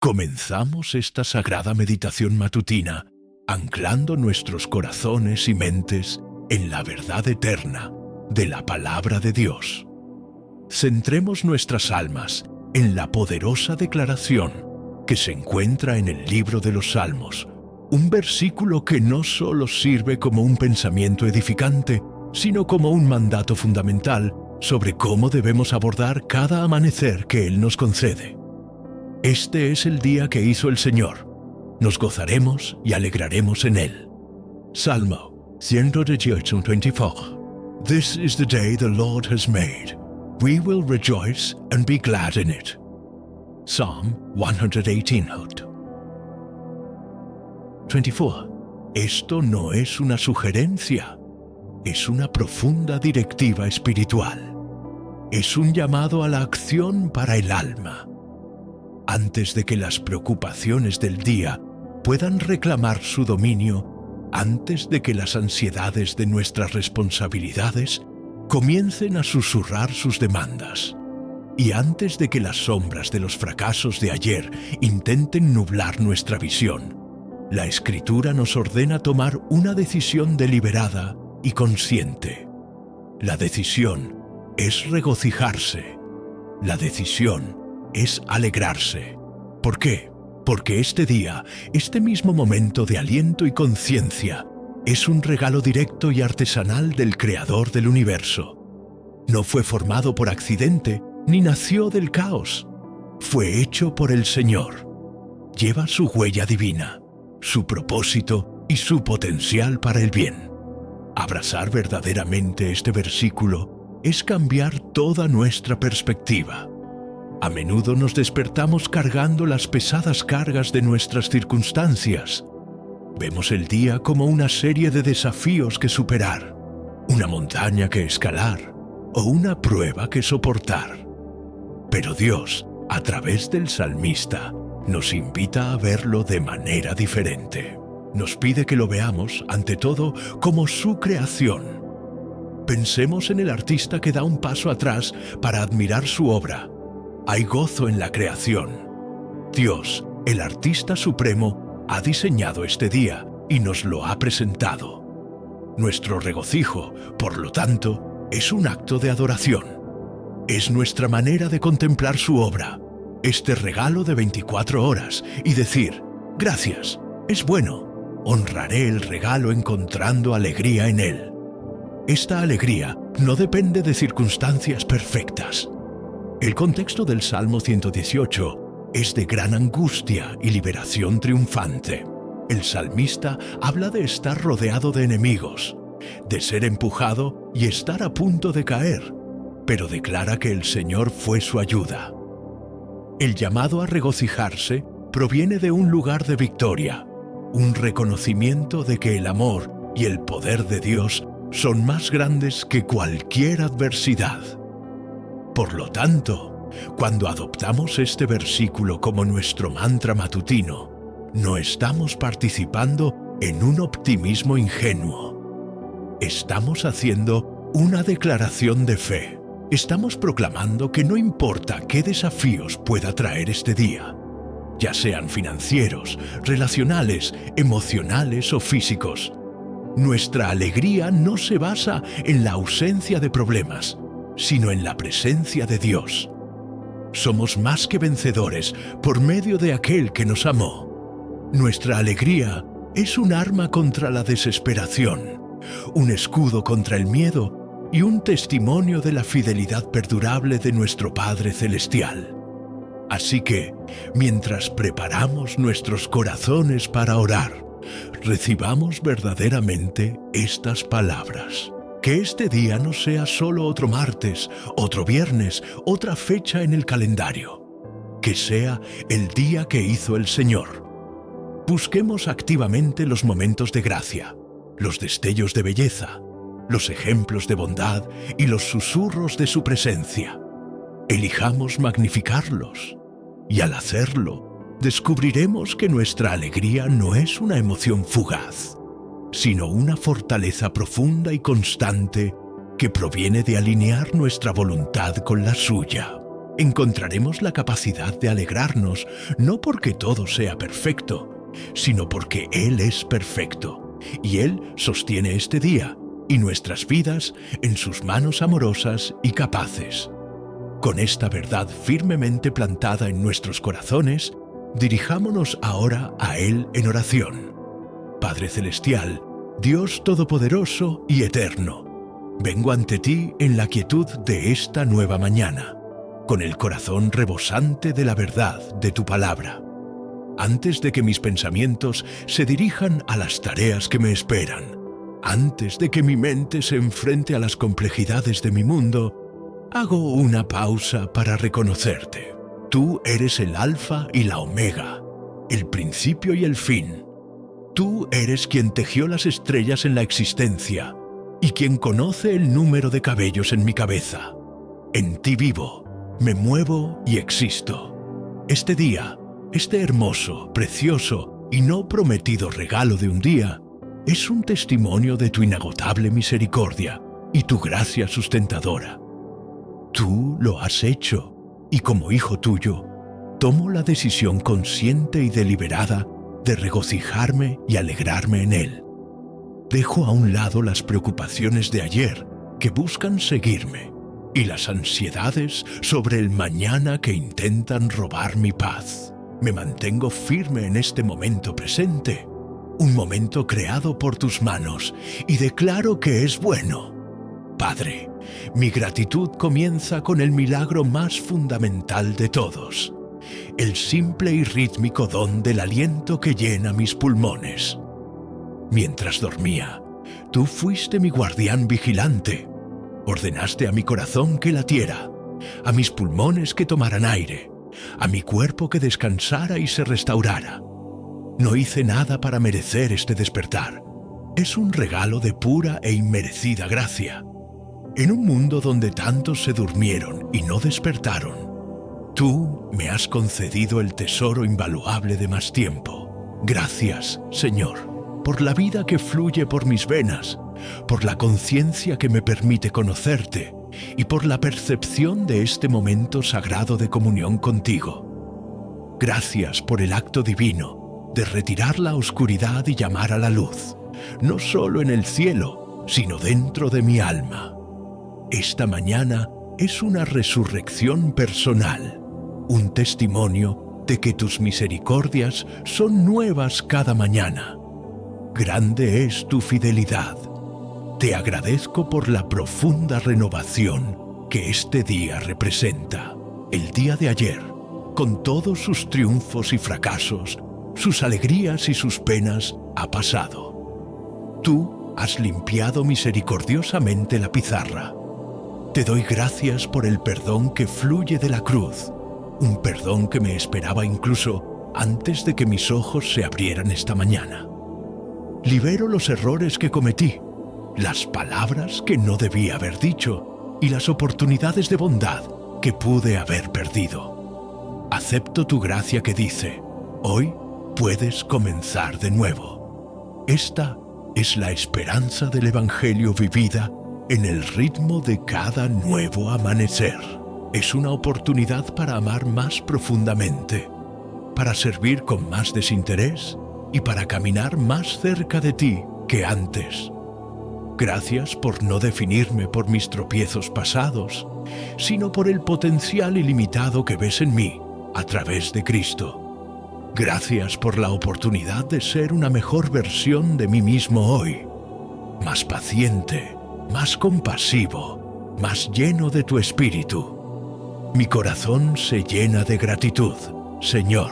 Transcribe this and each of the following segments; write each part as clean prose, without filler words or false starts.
Comenzamos esta sagrada meditación matutina anclando nuestros corazones y mentes en la verdad eterna de la Palabra de Dios. Centremos nuestras almas en la poderosa declaración que se encuentra en el libro de los Salmos, un versículo que no solo sirve como un pensamiento edificante, sino como un mandato fundamental sobre cómo debemos abordar cada amanecer que Él nos concede. Este es el día que hizo el Señor. Nos gozaremos y alegraremos en Él. Salmo 124. This is the day the Lord has made. We will rejoice and be glad in it. Psalm 118. 24. Esto no es una sugerencia, es una profunda directiva espiritual. Es un llamado a la acción para el alma. Antes de que las preocupaciones del día puedan reclamar su dominio, antes de que las ansiedades de nuestras responsabilidades comiencen a susurrar sus demandas, y antes de que las sombras de los fracasos de ayer intenten nublar nuestra visión, la Escritura nos ordena tomar una decisión deliberada y consciente. La decisión es regocijarse. La decisión es alegrarse. ¿Por qué? Porque este día, este mismo momento de aliento y conciencia, es un regalo directo y artesanal del Creador del universo. No fue formado por accidente, ni nació del caos. Fue hecho por el Señor. Lleva su huella divina, su propósito y su potencial para el bien. Abrazar verdaderamente este versículo es cambiar toda nuestra perspectiva. A menudo nos despertamos cargando las pesadas cargas de nuestras circunstancias. Vemos el día como una serie de desafíos que superar, una montaña que escalar o una prueba que soportar. Pero Dios, a través del salmista, nos invita a verlo de manera diferente. Nos pide que lo veamos, ante todo, como su creación. Pensemos en el artista que da un paso atrás para admirar su obra. Hay gozo en la creación. Dios, el artista supremo, ha diseñado este día y nos lo ha presentado. Nuestro regocijo, por lo tanto, es un acto de adoración. Es nuestra manera de contemplar su obra, este regalo de 24 horas, y decir, gracias, es bueno, honraré el regalo encontrando alegría en él. Esta alegría no depende de circunstancias perfectas. El contexto del Salmo 118 es de gran angustia y liberación triunfante. El salmista habla de estar rodeado de enemigos, de ser empujado y estar a punto de caer, pero declara que el Señor fue su ayuda. El llamado a regocijarse proviene de un lugar de victoria, un reconocimiento de que el amor y el poder de Dios son más grandes que cualquier adversidad. Por lo tanto, cuando adoptamos este versículo como nuestro mantra matutino, no estamos participando en un optimismo ingenuo. Estamos haciendo una declaración de fe. Estamos proclamando que no importa qué desafíos pueda traer este día, ya sean financieros, relacionales, emocionales o físicos. Nuestra alegría no se basa en la ausencia de problemas, sino en la presencia de Dios. Somos más que vencedores por medio de aquel que nos amó. Nuestra alegría es un arma contra la desesperación, un escudo contra el miedo y un testimonio de la fidelidad perdurable de nuestro Padre Celestial. Así que, mientras preparamos nuestros corazones para orar, recibamos verdaderamente estas palabras. Que este día no sea solo otro martes, otro viernes, otra fecha en el calendario. Que sea el día que hizo el Señor. Busquemos activamente los momentos de gracia, los destellos de belleza, los ejemplos de bondad y los susurros de su presencia. Elijamos magnificarlos. Y al hacerlo, descubriremos que nuestra alegría no es una emoción fugaz, sino una fortaleza profunda y constante que proviene de alinear nuestra voluntad con la suya. encontraremos la capacidad de alegrarnos, no porque todo sea perfecto, sino porque Él es perfecto, y Él sostiene este día y nuestras vidas en sus manos amorosas y capaces. Con esta verdad firmemente plantada en nuestros corazones, dirijámonos ahora a Él en oración. Padre Celestial, Dios Todopoderoso y Eterno, vengo ante ti en la quietud de esta nueva mañana, con el corazón rebosante de la verdad de tu palabra. Antes de que mis pensamientos se dirijan a las tareas que me esperan, antes de que mi mente se enfrente a las complejidades de mi mundo, hago una pausa para reconocerte. Tú eres el Alfa y la Omega, el principio y el fin. Tú eres quien tejió las estrellas en la existencia y quien conoce el número de cabellos en mi cabeza. En ti vivo, me muevo y existo. Este día, este hermoso, precioso y no prometido regalo de un día, es un testimonio de tu inagotable misericordia y tu gracia sustentadora. Tú lo has hecho, y como hijo tuyo, tomo la decisión consciente y deliberada de regocijarme y alegrarme en Él. Dejo a un lado las preocupaciones de ayer que buscan seguirme y las ansiedades sobre el mañana que intentan robar mi paz. Me mantengo firme en este momento presente, un momento creado por tus manos, y declaro que es bueno. Padre, mi gratitud comienza con el milagro más fundamental de todos, el simple y rítmico don del aliento que llena mis pulmones. Mientras dormía, tú fuiste mi guardián vigilante. Ordenaste a mi corazón que latiera, a mis pulmones que tomaran aire, a mi cuerpo que descansara y se restaurara. No hice nada para merecer este despertar. Es un regalo de pura e inmerecida gracia. En un mundo donde tantos se durmieron y no despertaron, tú me has concedido el tesoro invaluable de más tiempo. Gracias, Señor, por la vida que fluye por mis venas, por la conciencia que me permite conocerte y por la percepción de este momento sagrado de comunión contigo. Gracias por el acto divino de retirar la oscuridad y llamar a la luz, no solo en el cielo, sino dentro de mi alma. Esta mañana es una resurrección personal, un testimonio de que tus misericordias son nuevas cada mañana. Grande es tu fidelidad. Te agradezco por la profunda renovación que este día representa. El día de ayer, con todos sus triunfos y fracasos, sus alegrías y sus penas, ha pasado. Tú has limpiado misericordiosamente la pizarra. Te doy gracias por el perdón que fluye de la cruz, un perdón que me esperaba incluso antes de que mis ojos se abrieran esta mañana. Libero los errores que cometí, las palabras que no debí haber dicho y las oportunidades de bondad que pude haber perdido. Acepto tu gracia que dice, hoy puedes comenzar de nuevo. Esta es la esperanza del Evangelio vivida en el ritmo de cada nuevo amanecer. Es una oportunidad para amar más profundamente, para servir con más desinterés y para caminar más cerca de ti que antes. Gracias por no definirme por mis tropiezos pasados, sino por el potencial ilimitado que ves en mí a través de Cristo. Gracias por la oportunidad de ser una mejor versión de mí mismo hoy, más paciente, más compasivo, más lleno de tu espíritu. Mi corazón se llena de gratitud, Señor,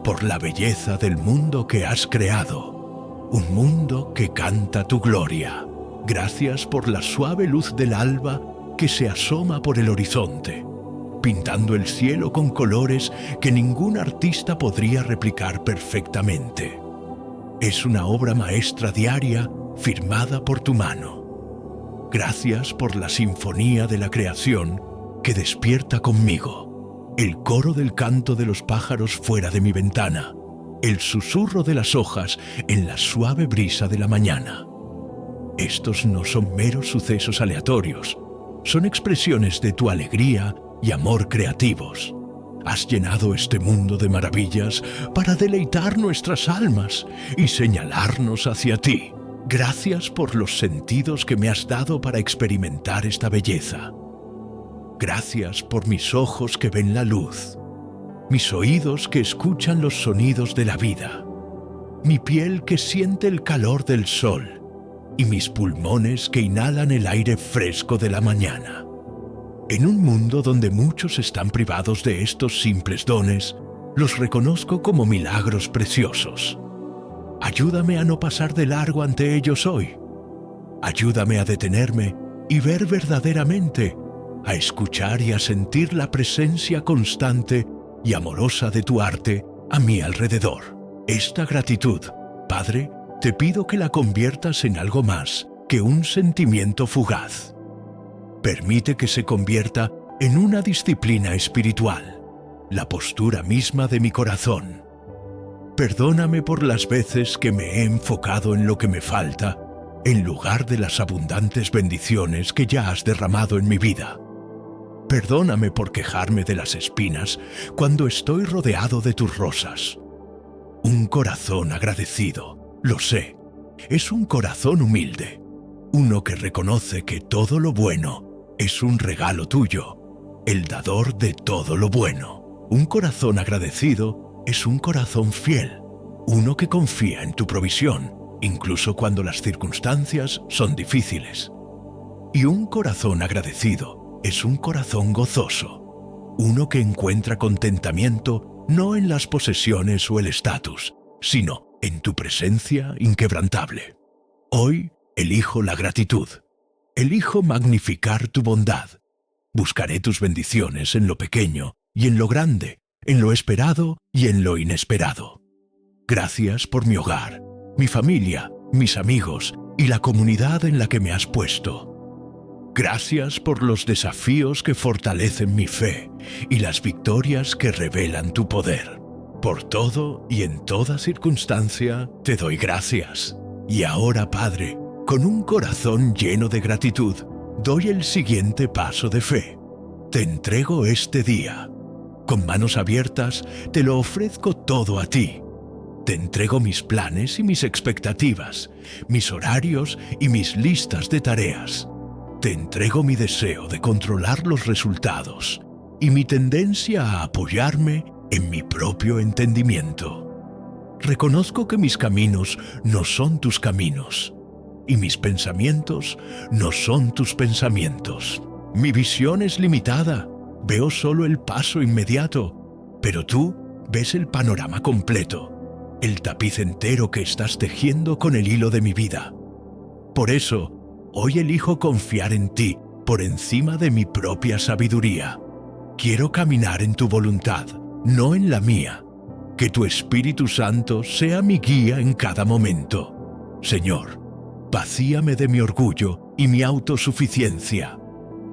por la belleza del mundo que has creado, un mundo que canta tu gloria. Gracias por la suave luz del alba que se asoma por el horizonte, pintando el cielo con colores que ningún artista podría replicar perfectamente. Es una obra maestra diaria firmada por tu mano. Gracias por la sinfonía de la creación que despierta conmigo, el coro del canto de los pájaros fuera de mi ventana, el susurro de las hojas en la suave brisa de la mañana. Estos no son meros sucesos aleatorios, son expresiones de tu alegría y amor creativos. Has llenado este mundo de maravillas para deleitar nuestras almas y señalarnos hacia ti. Gracias por los sentidos que me has dado para experimentar esta belleza. Gracias por mis ojos que ven la luz, mis oídos que escuchan los sonidos de la vida, mi piel que siente el calor del sol y mis pulmones que inhalan el aire fresco de la mañana. En un mundo donde muchos están privados de estos simples dones, los reconozco como milagros preciosos. Ayúdame a no pasar de largo ante ellos hoy. Ayúdame a detenerme y ver verdaderamente, a escuchar y a sentir la presencia constante y amorosa de tu arte a mi alrededor. Esta gratitud, Padre, te pido que la conviertas en algo más que un sentimiento fugaz. Permite que se convierta en una disciplina espiritual, la postura misma de mi corazón. Perdóname por las veces que me he enfocado en lo que me falta, en lugar de las abundantes bendiciones que ya has derramado en mi vida. Perdóname por quejarme de las espinas cuando estoy rodeado de tus rosas. Un corazón agradecido, lo sé, es un corazón humilde, uno que reconoce que todo lo bueno es un regalo tuyo, el dador de todo lo bueno. Un corazón agradecido es un corazón fiel, uno que confía en tu provisión, incluso cuando las circunstancias son difíciles. Y un corazón agradecido es un corazón gozoso, uno que encuentra contentamiento no en las posesiones o el estatus, sino en tu presencia inquebrantable. Hoy elijo la gratitud. Elijo magnificar tu bondad. Buscaré tus bendiciones en lo pequeño y en lo grande, en lo esperado y en lo inesperado. Gracias por mi hogar, mi familia, mis amigos y la comunidad en la que me has puesto. Gracias por los desafíos que fortalecen mi fe y las victorias que revelan tu poder. Por todo y en toda circunstancia te doy gracias. Y ahora, Padre, con un corazón lleno de gratitud, doy el siguiente paso de fe. Te entrego este día. Con manos abiertas, te lo ofrezco todo a ti. Te entrego mis planes y mis expectativas, mis horarios y mis listas de tareas. Te entrego mi deseo de controlar los resultados y mi tendencia a apoyarme en mi propio entendimiento. Reconozco que mis caminos no son tus caminos y mis pensamientos no son tus pensamientos. Mi visión es limitada, veo solo el paso inmediato, pero tú ves el panorama completo, el tapiz entero que estás tejiendo con el hilo de mi vida. Por eso, hoy elijo confiar en ti por encima de mi propia sabiduría. Quiero caminar en tu voluntad, no en la mía. Que tu Espíritu Santo sea mi guía en cada momento. Señor, vacíame de mi orgullo y mi autosuficiencia.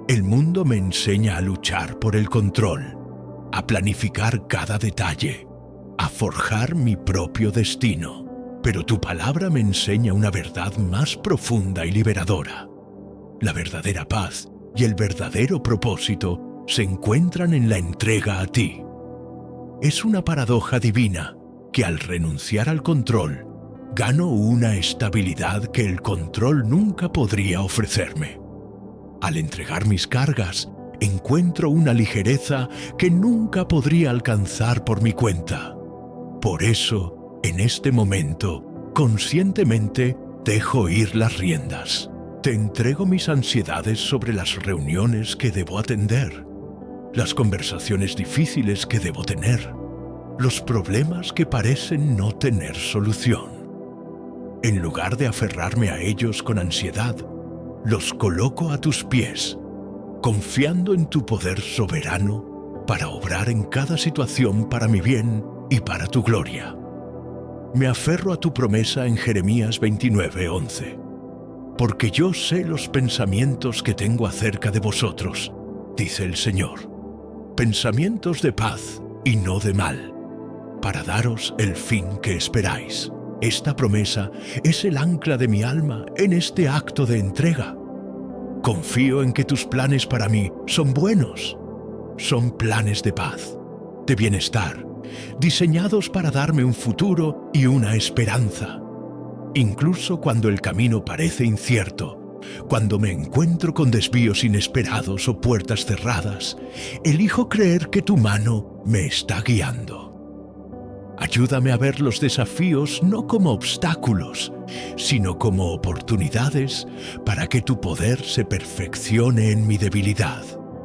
El mundo me enseña a luchar por el control, a planificar cada detalle, a forjar mi propio destino. Pero tu palabra me enseña una verdad más profunda y liberadora. La verdadera paz y el verdadero propósito se encuentran en la entrega a ti. Es una paradoja divina que al renunciar al control, gano una estabilidad que el control nunca podría ofrecerme. Al entregar mis cargas, encuentro una ligereza que nunca podría alcanzar por mi cuenta. Por eso, en este momento, conscientemente dejo ir las riendas. Te entrego mis ansiedades sobre las reuniones que debo atender, las conversaciones difíciles que debo tener, los problemas que parecen no tener solución. En lugar de aferrarme a ellos con ansiedad, los coloco a tus pies, confiando en tu poder soberano para obrar en cada situación para mi bien y para tu gloria. Me aferro a tu promesa en Jeremías 29:11. Porque yo sé los pensamientos que tengo acerca de vosotros, dice el Señor, pensamientos de paz y no de mal, para daros el fin que esperáis. Esta promesa es el ancla de mi alma en este acto de entrega. Confío en que tus planes para mí son buenos, son planes de paz, de bienestar, diseñados para darme un futuro y una esperanza. Incluso cuando el camino parece incierto, cuando me encuentro con desvíos inesperados o puertas cerradas, elijo creer que tu mano me está guiando. Ayúdame a ver los desafíos no como obstáculos, sino como oportunidades para que tu poder se perfeccione en mi debilidad.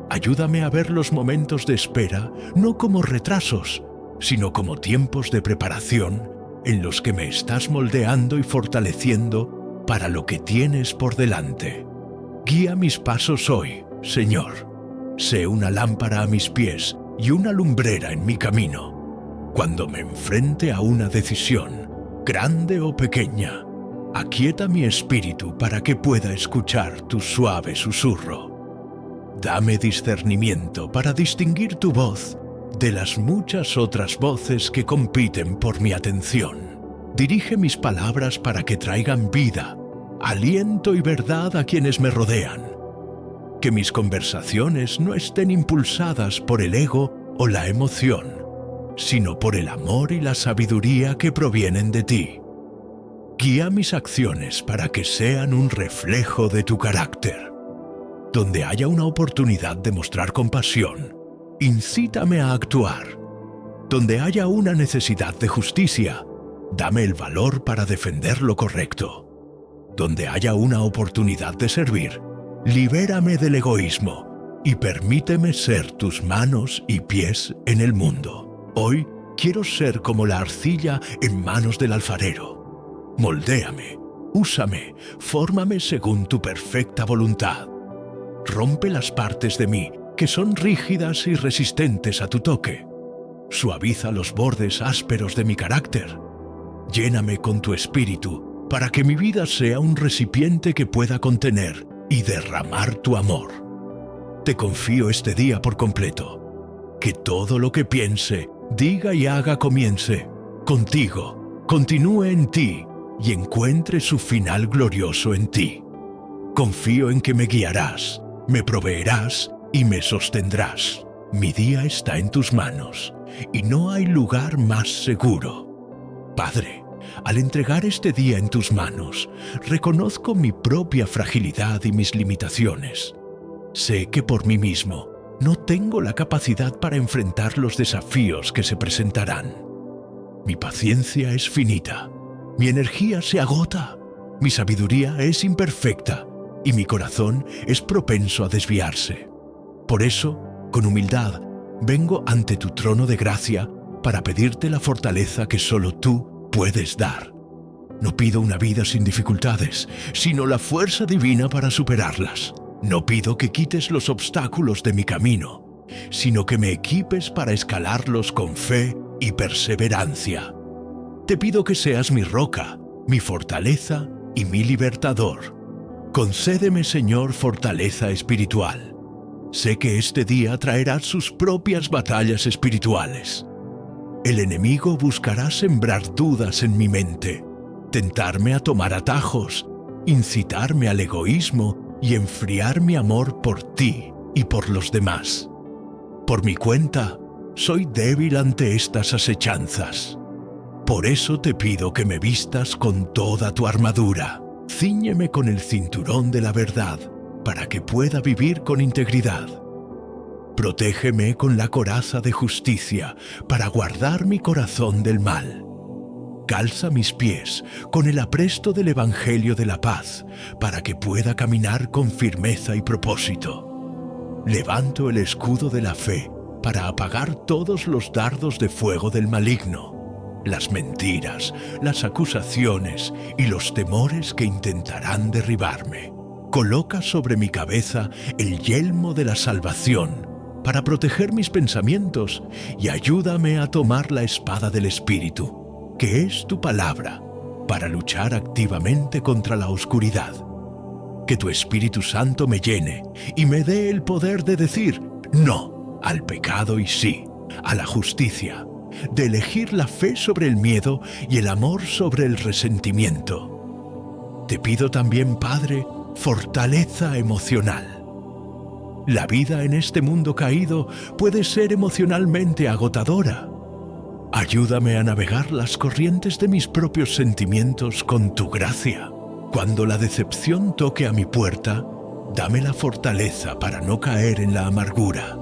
Ayúdame a ver los momentos de espera no como retrasos, sino como tiempos de preparación en los que me estás moldeando y fortaleciendo para lo que tienes por delante. Guía mis pasos hoy, Señor. Sé una lámpara a mis pies y una lumbrera en mi camino. Cuando me enfrente a una decisión, grande o pequeña, aquieta mi espíritu para que pueda escuchar tu suave susurro. Dame discernimiento para distinguir tu voz de las muchas otras voces que compiten por mi atención. Dirige mis palabras para que traigan vida, aliento y verdad a quienes me rodean. Que mis conversaciones no estén impulsadas por el ego o la emoción, sino por el amor y la sabiduría que provienen de ti. Guía mis acciones para que sean un reflejo de tu carácter. Donde haya una oportunidad de mostrar compasión, incítame a actuar. Donde haya una necesidad de justicia, dame el valor para defender lo correcto. Donde haya una oportunidad de servir, libérame del egoísmo y permíteme ser tus manos y pies en el mundo. Hoy quiero ser como la arcilla en manos del alfarero. Moldéame, úsame, fórmame según tu perfecta voluntad. Rompe las partes de mí que son rígidas y resistentes a tu toque. Suaviza los bordes ásperos de mi carácter. Lléname con tu espíritu para que mi vida sea un recipiente que pueda contener y derramar tu amor. Te confío este día por completo. Que todo lo que piense, diga y haga comience contigo, continúe en ti y encuentre su final glorioso en ti. Confío en que me guiarás, me proveerás y me sostendrás. Mi día está en tus manos y no hay lugar más seguro. Padre, al entregar este día en tus manos, reconozco mi propia fragilidad y mis limitaciones. Sé que por mí mismo no tengo la capacidad para enfrentar los desafíos que se presentarán. Mi paciencia es finita, mi energía se agota, mi sabiduría es imperfecta y mi corazón es propenso a desviarse. Por eso, con humildad, vengo ante tu trono de gracia para pedirte la fortaleza que solo tú puedes dar. No pido una vida sin dificultades, sino la fuerza divina para superarlas. No pido que quites los obstáculos de mi camino, sino que me equipes para escalarlos con fe y perseverancia. Te pido que seas mi roca, mi fortaleza y mi libertador. Concédeme, Señor, fortaleza espiritual. Sé que este día traerá sus propias batallas espirituales. El enemigo buscará sembrar dudas en mi mente, tentarme a tomar atajos, incitarme al egoísmo y enfriar mi amor por ti y por los demás. Por mi cuenta, soy débil ante estas acechanzas. Por eso te pido que me vistas con toda tu armadura. Cíñeme con el cinturón de la verdad para que pueda vivir con integridad. Protégeme con la coraza de justicia para guardar mi corazón del mal. Calza mis pies con el apresto del Evangelio de la paz, para que pueda caminar con firmeza y propósito. Levanto el escudo de la fe para apagar todos los dardos de fuego del maligno, las mentiras, las acusaciones y los temores que intentarán derribarme. Coloca sobre mi cabeza el yelmo de la salvación para proteger mis pensamientos y ayúdame a tomar la espada del Espíritu, que es tu palabra, para luchar activamente contra la oscuridad. Que tu Espíritu Santo me llene y me dé el poder de decir no al pecado y sí a la justicia, de elegir la fe sobre el miedo y el amor sobre el resentimiento. Te pido también, Padre, fortaleza emocional. La vida en este mundo caído puede ser emocionalmente agotadora. Ayúdame a navegar las corrientes de mis propios sentimientos con tu gracia. Cuando la decepción toque a mi puerta, dame la fortaleza para no caer en la amargura,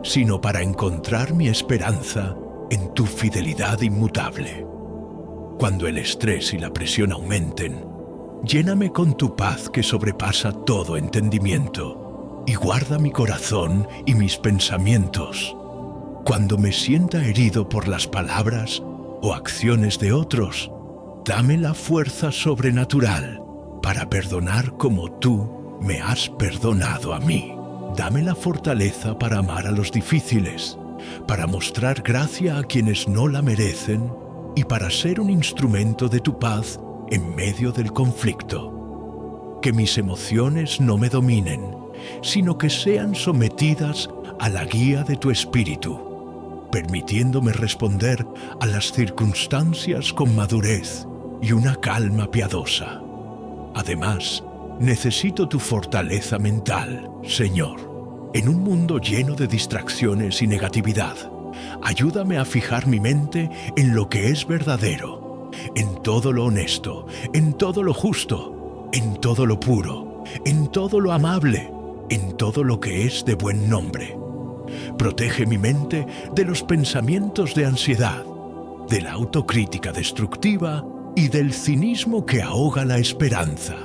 sino para encontrar mi esperanza en tu fidelidad inmutable. Cuando el estrés y la presión aumenten, lléname con tu paz que sobrepasa todo entendimiento y guarda mi corazón y mis pensamientos. Cuando me sienta herido por las palabras o acciones de otros, dame la fuerza sobrenatural para perdonar como tú me has perdonado a mí. Dame la fortaleza para amar a los difíciles, para mostrar gracia a quienes no la merecen y para ser un instrumento de tu paz en medio del conflicto. Que mis emociones no me dominen, sino que sean sometidas a la guía de tu espíritu, permitiéndome responder a las circunstancias con madurez y una calma piadosa. Además, necesito tu fortaleza mental, Señor. En un mundo lleno de distracciones y negatividad, ayúdame a fijar mi mente en lo que es verdadero, en todo lo honesto, en todo lo justo, en todo lo puro, en todo lo amable, en todo lo que es de buen nombre. Protege mi mente de los pensamientos de ansiedad, de la autocrítica destructiva y del cinismo que ahoga la esperanza.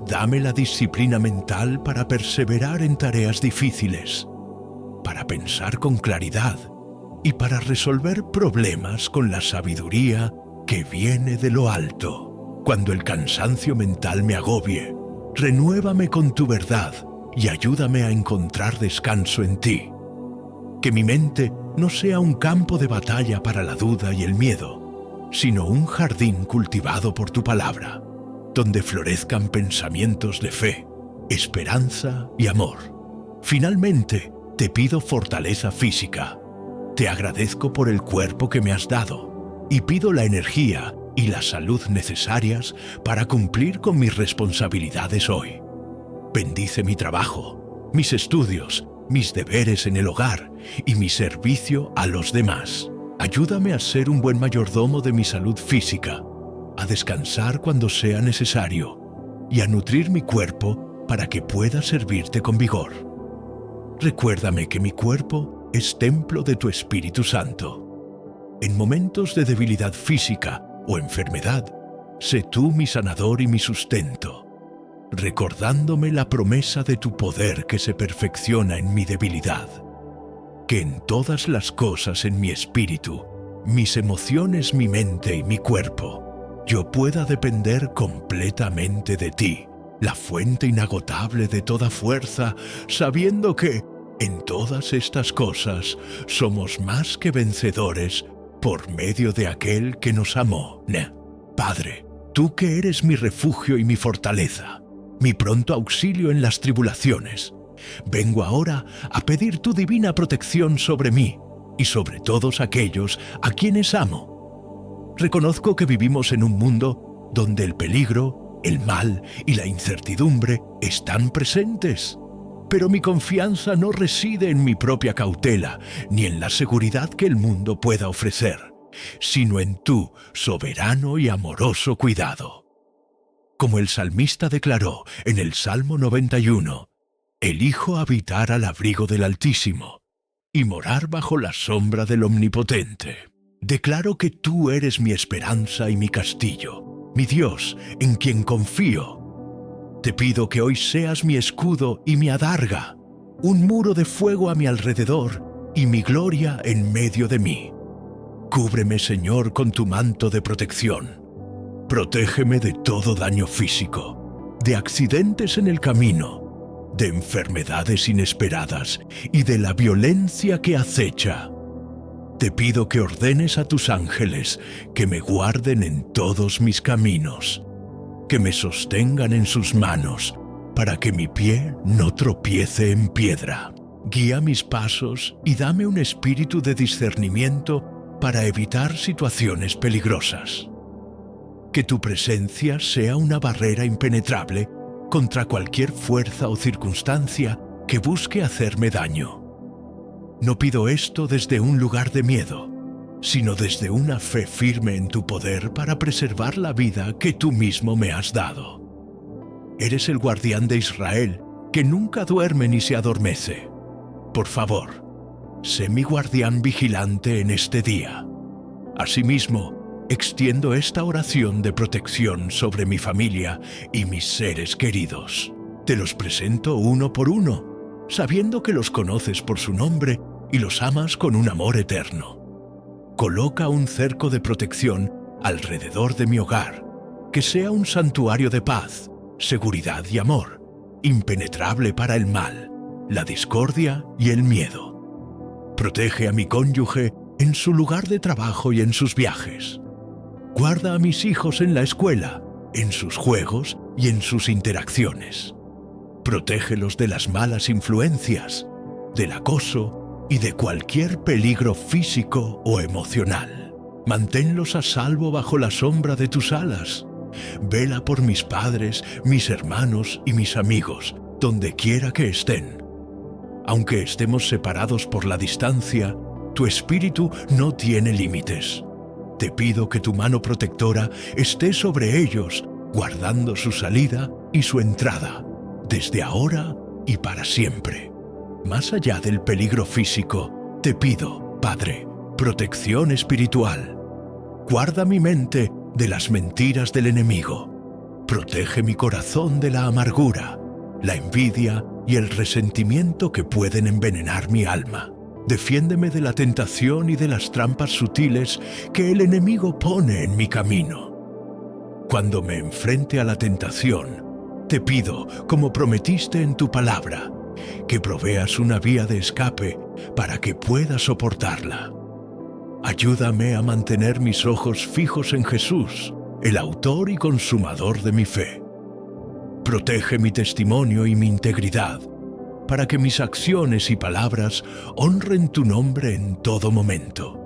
Dame la disciplina mental para perseverar en tareas difíciles, para pensar con claridad y para resolver problemas con la sabiduría que viene de lo alto. Cuando el cansancio mental me agobie, renuévame con tu verdad y ayúdame a encontrar descanso en ti. Que mi mente no sea un campo de batalla para la duda y el miedo, sino un jardín cultivado por tu palabra, donde florezcan pensamientos de fe, esperanza y amor. Finalmente, te pido fortaleza física. Te agradezco por el cuerpo que me has dado y pido la energía y la salud necesarias para cumplir con mis responsabilidades hoy. Bendice mi trabajo, mis estudios, mis deberes en el hogar y mi servicio a los demás. Ayúdame a ser un buen mayordomo de mi salud física, a descansar cuando sea necesario y a nutrir mi cuerpo para que pueda servirte con vigor. Recuérdame que mi cuerpo es templo de tu Espíritu Santo. En momentos de debilidad física o enfermedad, sé tú mi sanador y mi sustento, recordándome la promesa de tu poder que se perfecciona en mi debilidad. Que en todas las cosas en mi espíritu, mis emociones, mi mente y mi cuerpo, yo pueda depender completamente de ti, la fuente inagotable de toda fuerza, sabiendo que, en todas estas cosas, somos más que vencedores por medio de aquel que nos amó. Padre, tú que eres mi refugio y mi fortaleza, mi pronto auxilio en las tribulaciones, vengo ahora a pedir tu divina protección sobre mí y sobre todos aquellos a quienes amo. Reconozco que vivimos en un mundo donde el peligro, el mal y la incertidumbre están presentes. Pero mi confianza no reside en mi propia cautela ni en la seguridad que el mundo pueda ofrecer, sino en tu soberano y amoroso cuidado. Como el salmista declaró en el Salmo 91, elijo habitar al abrigo del Altísimo y morar bajo la sombra del Omnipotente. Declaro que tú eres mi esperanza y mi castillo, mi Dios en quien confío. Te pido que hoy seas mi escudo y mi adarga, un muro de fuego a mi alrededor y mi gloria en medio de mí. Cúbreme, Señor, con tu manto de protección. Protégeme de todo daño físico, de accidentes en el camino, de enfermedades inesperadas y de la violencia que acecha. Te pido que ordenes a tus ángeles que me guarden en todos mis caminos, que me sostengan en sus manos, para que mi pie no tropiece en piedra. Guía mis pasos y dame un espíritu de discernimiento para evitar situaciones peligrosas. Que tu presencia sea una barrera impenetrable contra cualquier fuerza o circunstancia que que busque hacerme daño. No pido esto desde un lugar de miedo, sino desde una fe firme en tu poder para preservar la vida que tú mismo me has dado. Eres el guardián de Israel, que nunca duerme ni se adormece. Por favor, sé mi guardián vigilante en este día. Asimismo, extiendo esta oración de protección sobre mi familia y mis seres queridos. Te los presento uno por uno, sabiendo que los conoces por su nombre y los amas con un amor eterno. Coloca un cerco de protección alrededor de mi hogar, que sea un santuario de paz, seguridad y amor, impenetrable para el mal, la discordia y el miedo. Protege a mi cónyuge en su lugar de trabajo y en sus viajes. Guarda a mis hijos en la escuela, en sus juegos y en sus interacciones. Protégelos de las malas influencias, del acoso y de cualquier peligro físico o emocional. Manténlos a salvo bajo la sombra de tus alas. Vela por mis padres, mis hermanos y mis amigos, donde quiera que estén. Aunque estemos separados por la distancia, tu espíritu no tiene límites. Te pido que tu mano protectora esté sobre ellos, guardando su salida y su entrada, desde ahora y para siempre. Más allá del peligro físico, te pido, Padre, protección espiritual. Guarda mi mente de las mentiras del enemigo. Protege mi corazón de la amargura, la envidia y el resentimiento que pueden envenenar mi alma. Defiéndeme de la tentación y de las trampas sutiles que el enemigo pone en mi camino. Cuando me enfrente a la tentación, te pido, como prometiste en tu palabra, que proveas una vía de escape para que pueda soportarla. Ayúdame a mantener mis ojos fijos en Jesús, el autor y consumador de mi fe. Protege mi testimonio y mi integridad, para que mis acciones y palabras honren tu nombre en todo momento.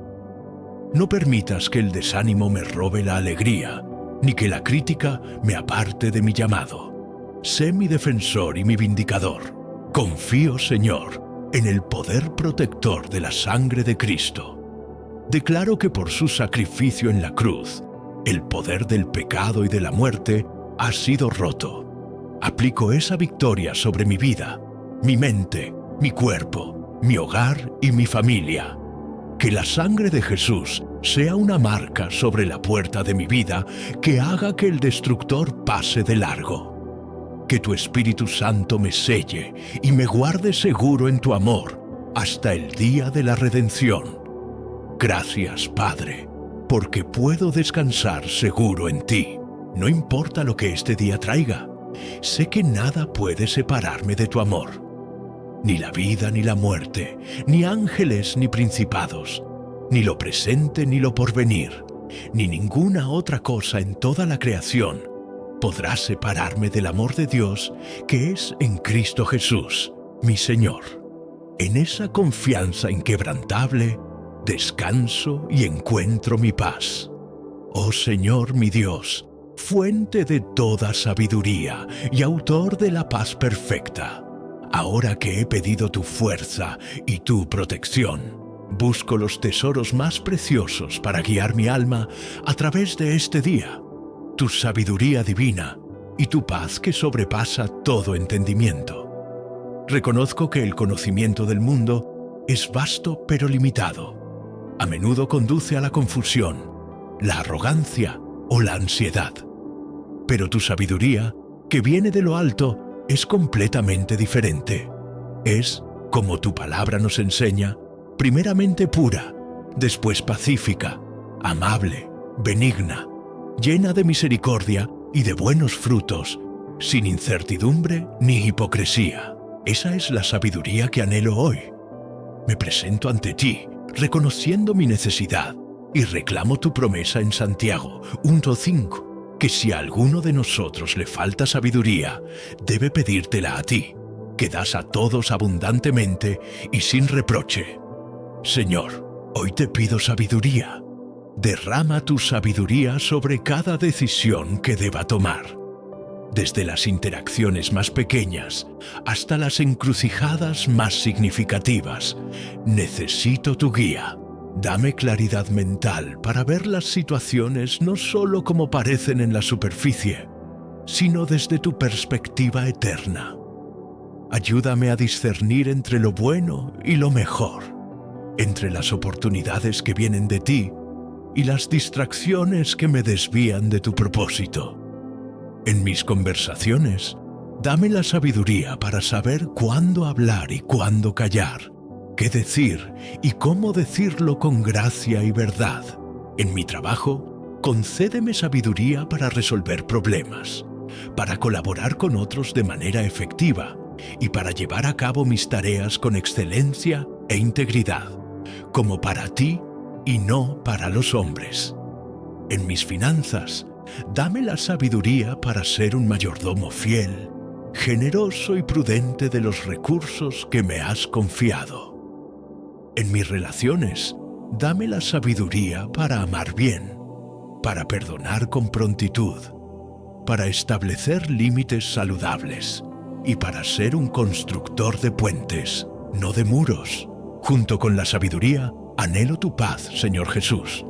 No permitas que el desánimo me robe la alegría, ni que la crítica me aparte de mi llamado. Sé mi defensor y mi vindicador. Confío, Señor, en el poder protector de la sangre de Cristo. Declaro que por su sacrificio en la cruz, el poder del pecado y de la muerte ha sido roto. Aplico esa victoria sobre mi vida, mi mente, mi cuerpo, mi hogar y mi familia. Que la sangre de Jesús sea una marca sobre la puerta de mi vida que haga que el destructor pase de largo. Que tu Espíritu Santo me selle y me guarde seguro en tu amor hasta el día de la redención. Gracias, Padre, porque puedo descansar seguro en ti. No importa lo que este día traiga, sé que nada puede separarme de tu amor. Ni la vida ni la muerte, ni ángeles ni principados, ni lo presente ni lo porvenir, ni ninguna otra cosa en toda la creación podrá separarme del amor de Dios que es en Cristo Jesús, mi Señor. En esa confianza inquebrantable, descanso y encuentro mi paz. Oh Señor mi Dios, fuente de toda sabiduría y autor de la paz perfecta, ahora que he pedido tu fuerza y tu protección, busco los tesoros más preciosos para guiar mi alma a través de este día, tu sabiduría divina y tu paz que sobrepasa todo entendimiento. Reconozco que el conocimiento del mundo es vasto pero limitado. A menudo conduce a la confusión, la arrogancia o la ansiedad. Pero tu sabiduría, que viene de lo alto, es completamente diferente. Es, como tu palabra nos enseña, primeramente pura, después pacífica, amable, benigna, llena de misericordia y de buenos frutos, sin incertidumbre ni hipocresía. Esa es la sabiduría que anhelo hoy. Me presento ante ti, reconociendo mi necesidad, y reclamo tu promesa en Santiago 1:5, que si a alguno de nosotros le falta sabiduría, debe pedírtela a ti, que das a todos abundantemente y sin reproche. Señor, hoy te pido sabiduría. Derrama tu sabiduría sobre cada decisión que deba tomar. desde las interacciones más pequeñas hasta las encrucijadas más significativas. Necesito tu guía. Dame claridad mental para ver las situaciones no solo como parecen en la superficie, sino desde tu perspectiva eterna. Ayúdame a discernir entre lo bueno y lo mejor, entre las oportunidades que vienen de ti y las distracciones que me desvían de tu propósito. En mis conversaciones, dame la sabiduría para saber cuándo hablar y cuándo callar, qué decir y cómo decirlo con gracia y verdad. En mi trabajo, concédeme sabiduría para resolver problemas, para colaborar con otros de manera efectiva y para llevar a cabo mis tareas con excelencia e integridad, como para ti y no para los hombres. En mis finanzas, dame la sabiduría para ser un mayordomo fiel, generoso y prudente de los recursos que me has confiado. En mis relaciones, dame la sabiduría para amar bien, para perdonar con prontitud, para establecer límites saludables y para ser un constructor de puentes, no de muros. Junto con la sabiduría, anhelo tu paz, Señor Jesús.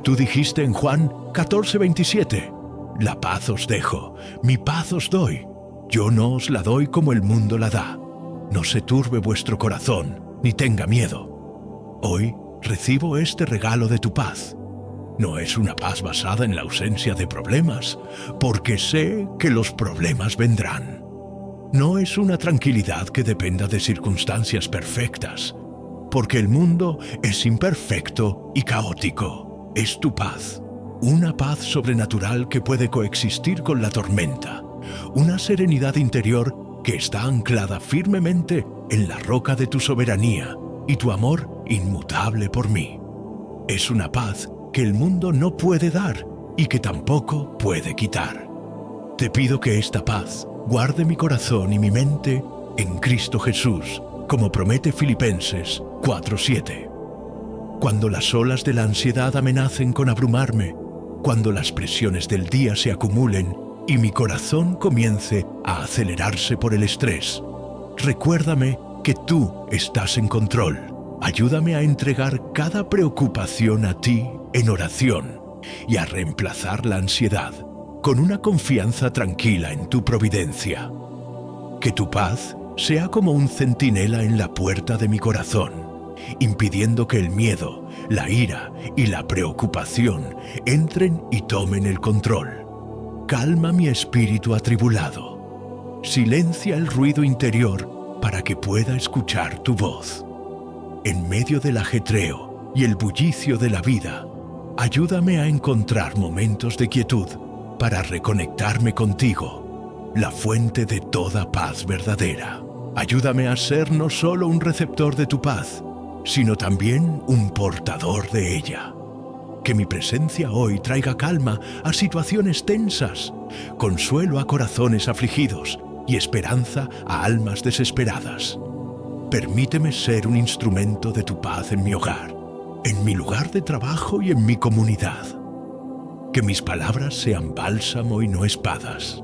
Tú dijiste en Juan 14:27, la paz os dejo, mi paz os doy. Yo no os la doy como el mundo la da. No se turbe vuestro corazón, ni tenga miedo. Hoy recibo este regalo de tu paz. No es una paz basada en la ausencia de problemas, porque sé que los problemas vendrán. No es una tranquilidad que dependa de circunstancias perfectas, porque el mundo es imperfecto y caótico. Es tu paz, una paz sobrenatural que puede coexistir con la tormenta, una serenidad interior que está anclada firmemente en la roca de tu soberanía y tu amor inmutable por mí. Es una paz que el mundo no puede dar y que tampoco puede quitar. Te pido que esta paz guarde mi corazón y mi mente en Cristo Jesús, como promete Filipenses 4:7. Cuando las olas de la ansiedad amenacen con abrumarme, cuando las presiones del día se acumulen y mi corazón comience a acelerarse por el estrés, recuérdame que tú estás en control. Ayúdame a entregar cada preocupación a ti en oración y a reemplazar la ansiedad con una confianza tranquila en tu providencia. Que tu paz sea como un centinela en la puerta de mi corazón, impidiendo que el miedo, la ira y la preocupación entren y tomen el control. Calma mi espíritu atribulado. Silencia el ruido interior para que pueda escuchar tu voz. En medio del ajetreo y el bullicio de la vida, ayúdame a encontrar momentos de quietud para reconectarme contigo, la fuente de toda paz verdadera. Ayúdame a ser no solo un receptor de tu paz, sino también un portador de ella. Que mi presencia hoy traiga calma a situaciones tensas, consuelo a corazones afligidos y esperanza a almas desesperadas. Permíteme ser un instrumento de tu paz en mi hogar, en mi lugar de trabajo y en mi comunidad. Que mis palabras sean bálsamo y no espadas.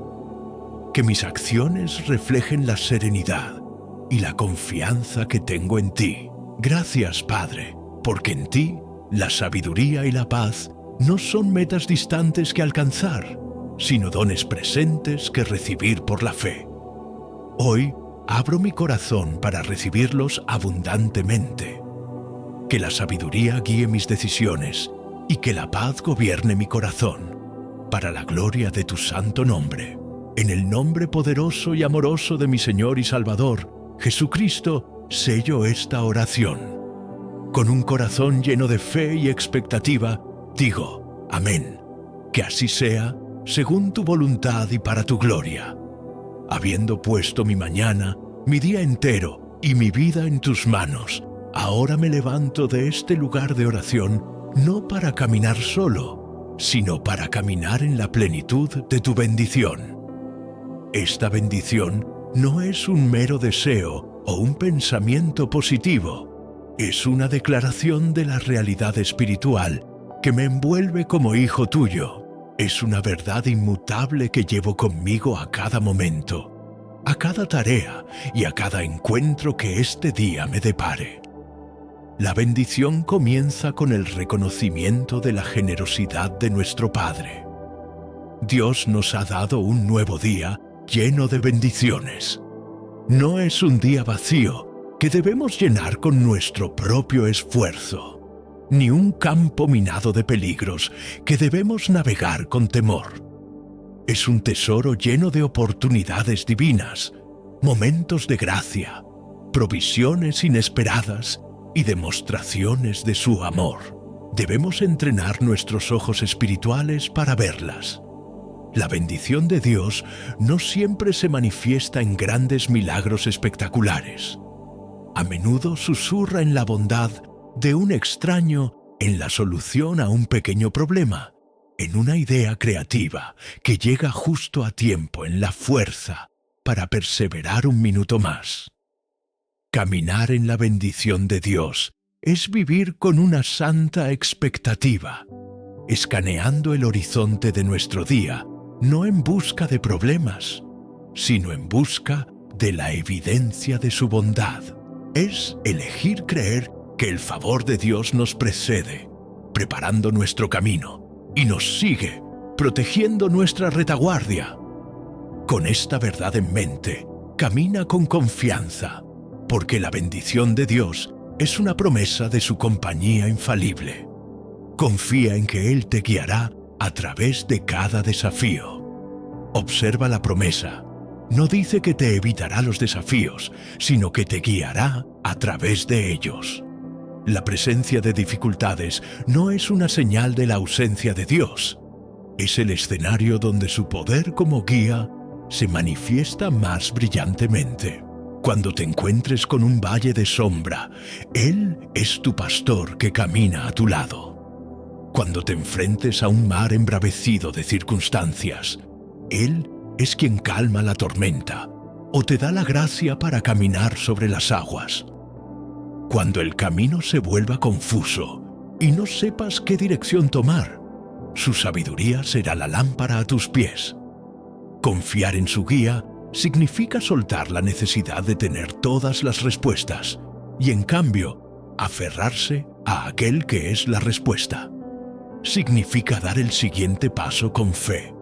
Que mis acciones reflejen la serenidad y la confianza que tengo en ti. Gracias, Padre, porque en ti la sabiduría y la paz no son metas distantes que alcanzar, sino dones presentes que recibir por la fe. Hoy abro mi corazón para recibirlos abundantemente. Que la sabiduría guíe mis decisiones y que la paz gobierne mi corazón, para la gloria de tu santo nombre. En el nombre poderoso y amoroso de mi Señor y Salvador, Jesucristo, sello esta oración. Con un corazón lleno de fe y expectativa, digo, amén. Que así sea, según tu voluntad y para tu gloria. Habiendo puesto mi mañana, mi día entero y mi vida en tus manos, ahora me levanto de este lugar de oración no para caminar solo, sino para caminar en la plenitud de tu bendición. Esta bendición no es un mero deseo o un pensamiento positivo, es una declaración de la realidad espiritual que me envuelve como hijo tuyo. Es una verdad inmutable que llevo conmigo a cada momento, a cada tarea y a cada encuentro que este día me depare. La bendición comienza con el reconocimiento de la generosidad de nuestro Padre. Dios nos ha dado un nuevo día lleno de bendiciones. No es un día vacío que debemos llenar con nuestro propio esfuerzo, ni un campo minado de peligros que debemos navegar con temor. Es un tesoro lleno de oportunidades divinas, momentos de gracia, provisiones inesperadas y demostraciones de su amor. Debemos entrenar nuestros ojos espirituales para verlas. La bendición de Dios no siempre se manifiesta en grandes milagros espectaculares. A menudo susurra en la bondad de un extraño, en la solución a un pequeño problema, en una idea creativa que llega justo a tiempo en la fuerza para perseverar un minuto más. Caminar en la bendición de Dios es vivir con una santa expectativa, escaneando el horizonte de nuestro día, no en busca de problemas, sino en busca de la evidencia de su bondad. Es elegir creer que el favor de Dios nos precede, preparando nuestro camino, y nos sigue, protegiendo nuestra retaguardia. Con esta verdad en mente, camina con confianza, porque la bendición de Dios es una promesa de su compañía infalible. Confía en que Él te guiará a través de cada desafío. Observa la promesa. No dice que te evitará los desafíos, sino que te guiará a través de ellos. La presencia de dificultades no es una señal de la ausencia de Dios. Es el escenario donde su poder como guía se manifiesta más brillantemente. Cuando te encuentres con un valle de sombra, Él es tu pastor que camina a tu lado. Cuando te enfrentes a un mar embravecido de circunstancias, Él es quien calma la tormenta o te da la gracia para caminar sobre las aguas. Cuando el camino se vuelva confuso y no sepas qué dirección tomar, su sabiduría será la lámpara a tus pies. Confiar en su guía significa soltar la necesidad de tener todas las respuestas y, en cambio, aferrarse a aquel que es la respuesta. Significa dar el siguiente paso con fe,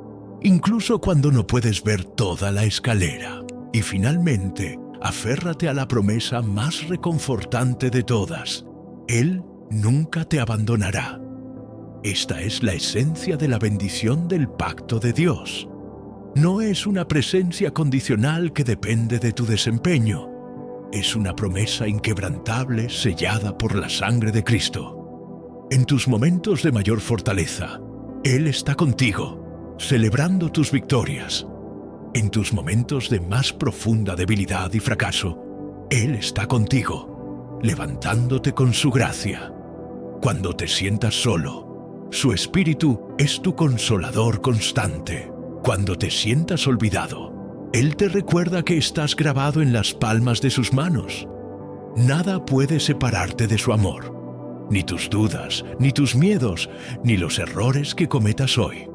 incluso cuando no puedes ver toda la escalera. Y finalmente, aférrate a la promesa más reconfortante de todas. Él nunca te abandonará. Esta es la esencia de la bendición del pacto de Dios. No es una presencia condicional que depende de tu desempeño. Es una promesa inquebrantable sellada por la sangre de Cristo. En tus momentos de mayor fortaleza, Él está contigo, celebrando tus victorias. En tus momentos de más profunda debilidad y fracaso, Él está contigo, levantándote con su gracia. Cuando te sientas solo, su Espíritu es tu consolador constante. Cuando te sientas olvidado, Él te recuerda que estás grabado en las palmas de sus manos. Nada puede separarte de su amor, ni tus dudas, ni tus miedos, ni los errores que cometas hoy.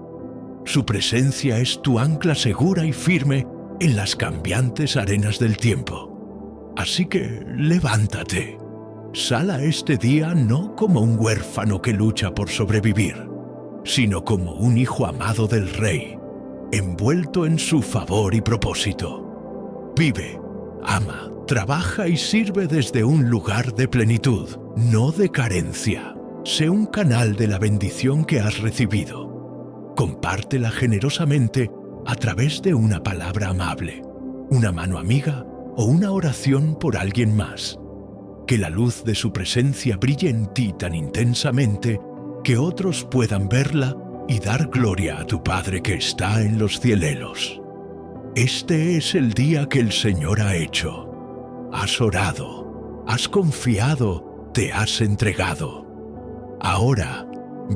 Su presencia es tu ancla segura y firme en las cambiantes arenas del tiempo. Así que levántate. Sal a este día no como un huérfano que lucha por sobrevivir, sino como un hijo amado del Rey, envuelto en su favor y propósito. Vive, ama, trabaja y sirve desde un lugar de plenitud, no de carencia. Sé un canal de la bendición que has recibido. Compártela generosamente a través de una palabra amable, una mano amiga o una oración por alguien más. Que la luz de su presencia brille en ti tan intensamente que otros puedan verla y dar gloria a tu Padre que está en los cielos. Este es el día que el Señor ha hecho. Has orado, has confiado, te has entregado. Ahora,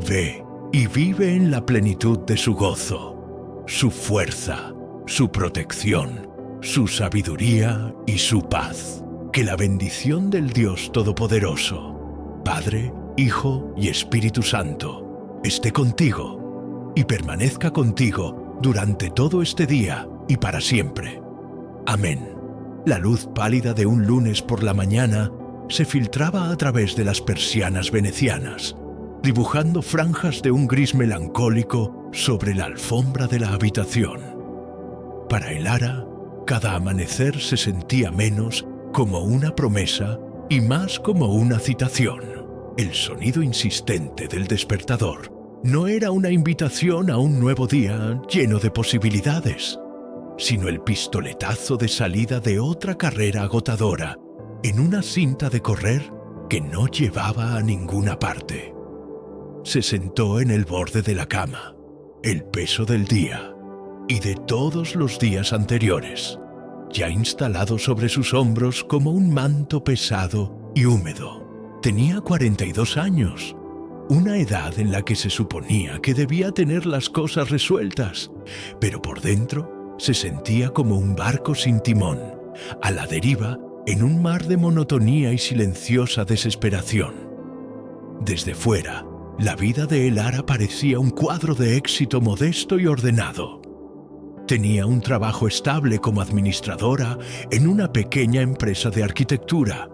ve y vive en la plenitud de su gozo, su fuerza, su protección, su sabiduría y su paz. Que la bendición del Dios Todopoderoso, Padre, Hijo y Espíritu Santo, esté contigo y permanezca contigo durante todo este día y para siempre. Amén. La luz pálida de un lunes por la mañana se filtraba a través de las persianas venecianas, dibujando franjas de un gris melancólico sobre la alfombra de la habitación. Para Elara, cada amanecer se sentía menos como una promesa y más como una citación. El sonido insistente del despertador no era una invitación a un nuevo día lleno de posibilidades, sino el pistoletazo de salida de otra carrera agotadora en una cinta de correr que no llevaba a ninguna parte. Se sentó en el borde de la cama, el peso del día y de todos los días anteriores, ya instalado sobre sus hombros como un manto pesado y húmedo. Tenía 42 años, una edad en la que se suponía que debía tener las cosas resueltas, pero por dentro se sentía como un barco sin timón, a la deriva en un mar de monotonía y silenciosa desesperación. Desde fuera, la vida de Elara parecía un cuadro de éxito modesto y ordenado. Tenía un trabajo estable como administradora en una pequeña empresa de arquitectura,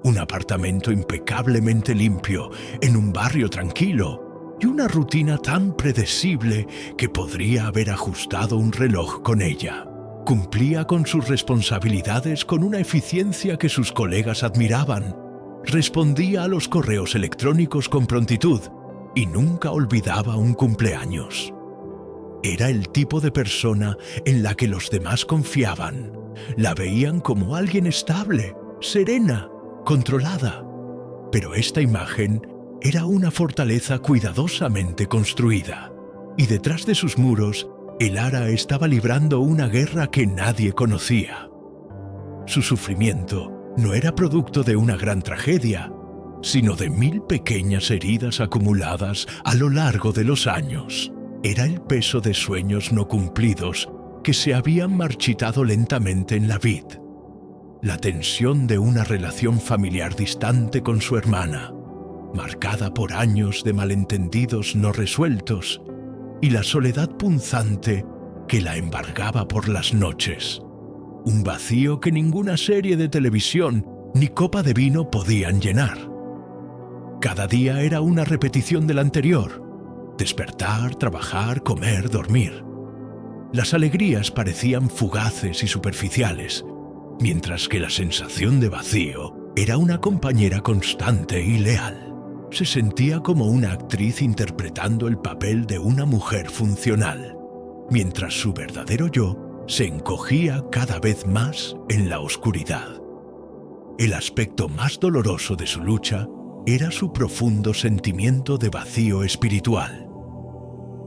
un apartamento impecablemente limpio en un barrio tranquilo y una rutina tan predecible que podría haber ajustado un reloj con ella. Cumplía con sus responsabilidades con una eficiencia que sus colegas admiraban. Respondía a los correos electrónicos con prontitud y nunca olvidaba un cumpleaños. Era el tipo de persona en la que los demás confiaban. La veían como alguien estable, serena, controlada. Pero esta imagen era una fortaleza cuidadosamente construida. Y detrás de sus muros, Elara estaba librando una guerra que nadie conocía. Su sufrimiento no era producto de una gran tragedia, sino de 1000 pequeñas heridas acumuladas a lo largo de los años. Era el peso de sueños no cumplidos que se habían marchitado lentamente en la vid. La tensión de una relación familiar distante con su hermana, marcada por años de malentendidos no resueltos, y la soledad punzante que la embargaba por las noches. Un vacío que ninguna serie de televisión ni copa de vino podían llenar. Cada día era una repetición del anterior. Despertar, trabajar, comer, dormir. Las alegrías parecían fugaces y superficiales, mientras que la sensación de vacío era una compañera constante y leal. Se sentía como una actriz interpretando el papel de una mujer funcional, mientras su verdadero yo se encogía cada vez más en la oscuridad. El aspecto más doloroso de su lucha era su profundo sentimiento de vacío espiritual.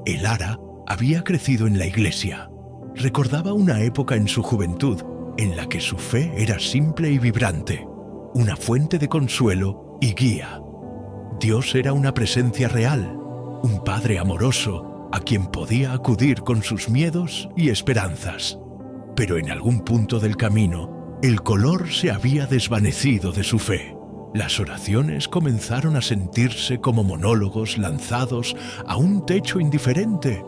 Elara había crecido en la iglesia. Recordaba una época en su juventud en la que su fe era simple y vibrante, una fuente de consuelo y guía. Dios era una presencia real, un padre amoroso a quien podía acudir con sus miedos y esperanzas. Pero en algún punto del camino, el color se había desvanecido de su fe. Las oraciones comenzaron a sentirse como monólogos lanzados a un techo indiferente.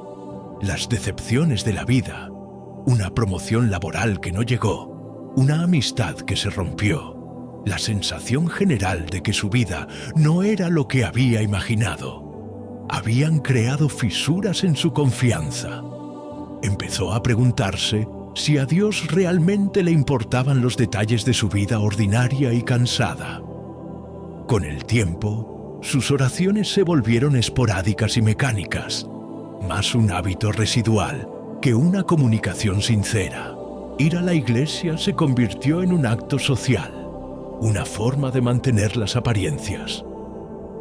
Las decepciones de la vida, una promoción laboral que no llegó, una amistad que se rompió, la sensación general de que su vida no era lo que había imaginado. Habían creado fisuras en su confianza. Empezó a preguntarse si a Dios realmente le importaban los detalles de su vida ordinaria y cansada. Con el tiempo, sus oraciones se volvieron esporádicas y mecánicas, más un hábito residual que una comunicación sincera. Ir a la iglesia se convirtió en un acto social, una forma de mantener las apariencias.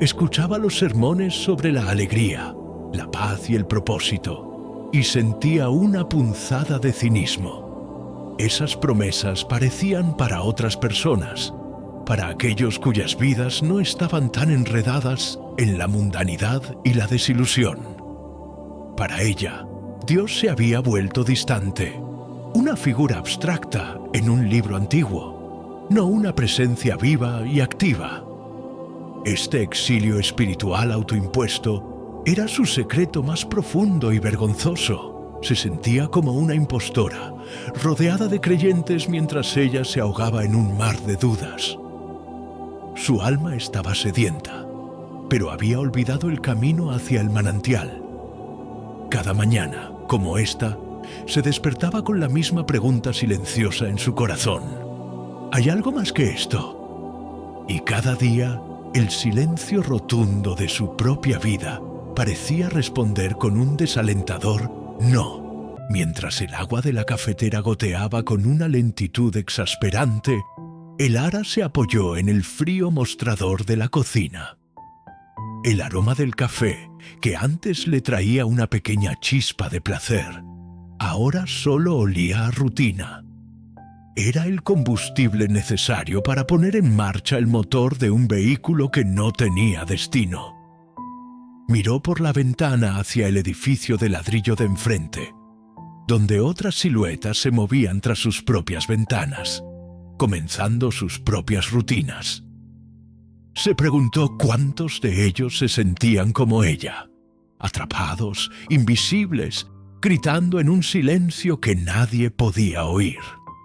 Escuchaba los sermones sobre la alegría, la paz y el propósito, y sentía una punzada de cinismo. Esas promesas parecían para otras personas, para aquellos cuyas vidas no estaban tan enredadas en la mundanidad y la desilusión. Para ella, Dios se había vuelto distante, una figura abstracta en un libro antiguo, no una presencia viva y activa. Este exilio espiritual autoimpuesto Era su secreto más profundo y vergonzoso. Se sentía como una impostora, rodeada de creyentes mientras ella se ahogaba en un mar de dudas. Su alma estaba sedienta, pero había olvidado el camino hacia el manantial. Cada mañana, como esta, se despertaba con la misma pregunta silenciosa en su corazón. ¿Hay algo más que esto? Y cada día, el silencio rotundo de su propia vida parecía responder con un desalentador no. Mientras el agua de la cafetera goteaba con una lentitud exasperante, Elara se apoyó en el frío mostrador de la cocina. El aroma del café, que antes le traía una pequeña chispa de placer, ahora solo olía a rutina. Era el combustible necesario para poner en marcha el motor de un vehículo que no tenía destino. Miró por la ventana hacia el edificio de ladrillo de enfrente, donde otras siluetas se movían tras sus propias ventanas, comenzando sus propias rutinas. Se preguntó cuántos de ellos se sentían como ella, atrapados, invisibles, gritando en un silencio que nadie podía oír.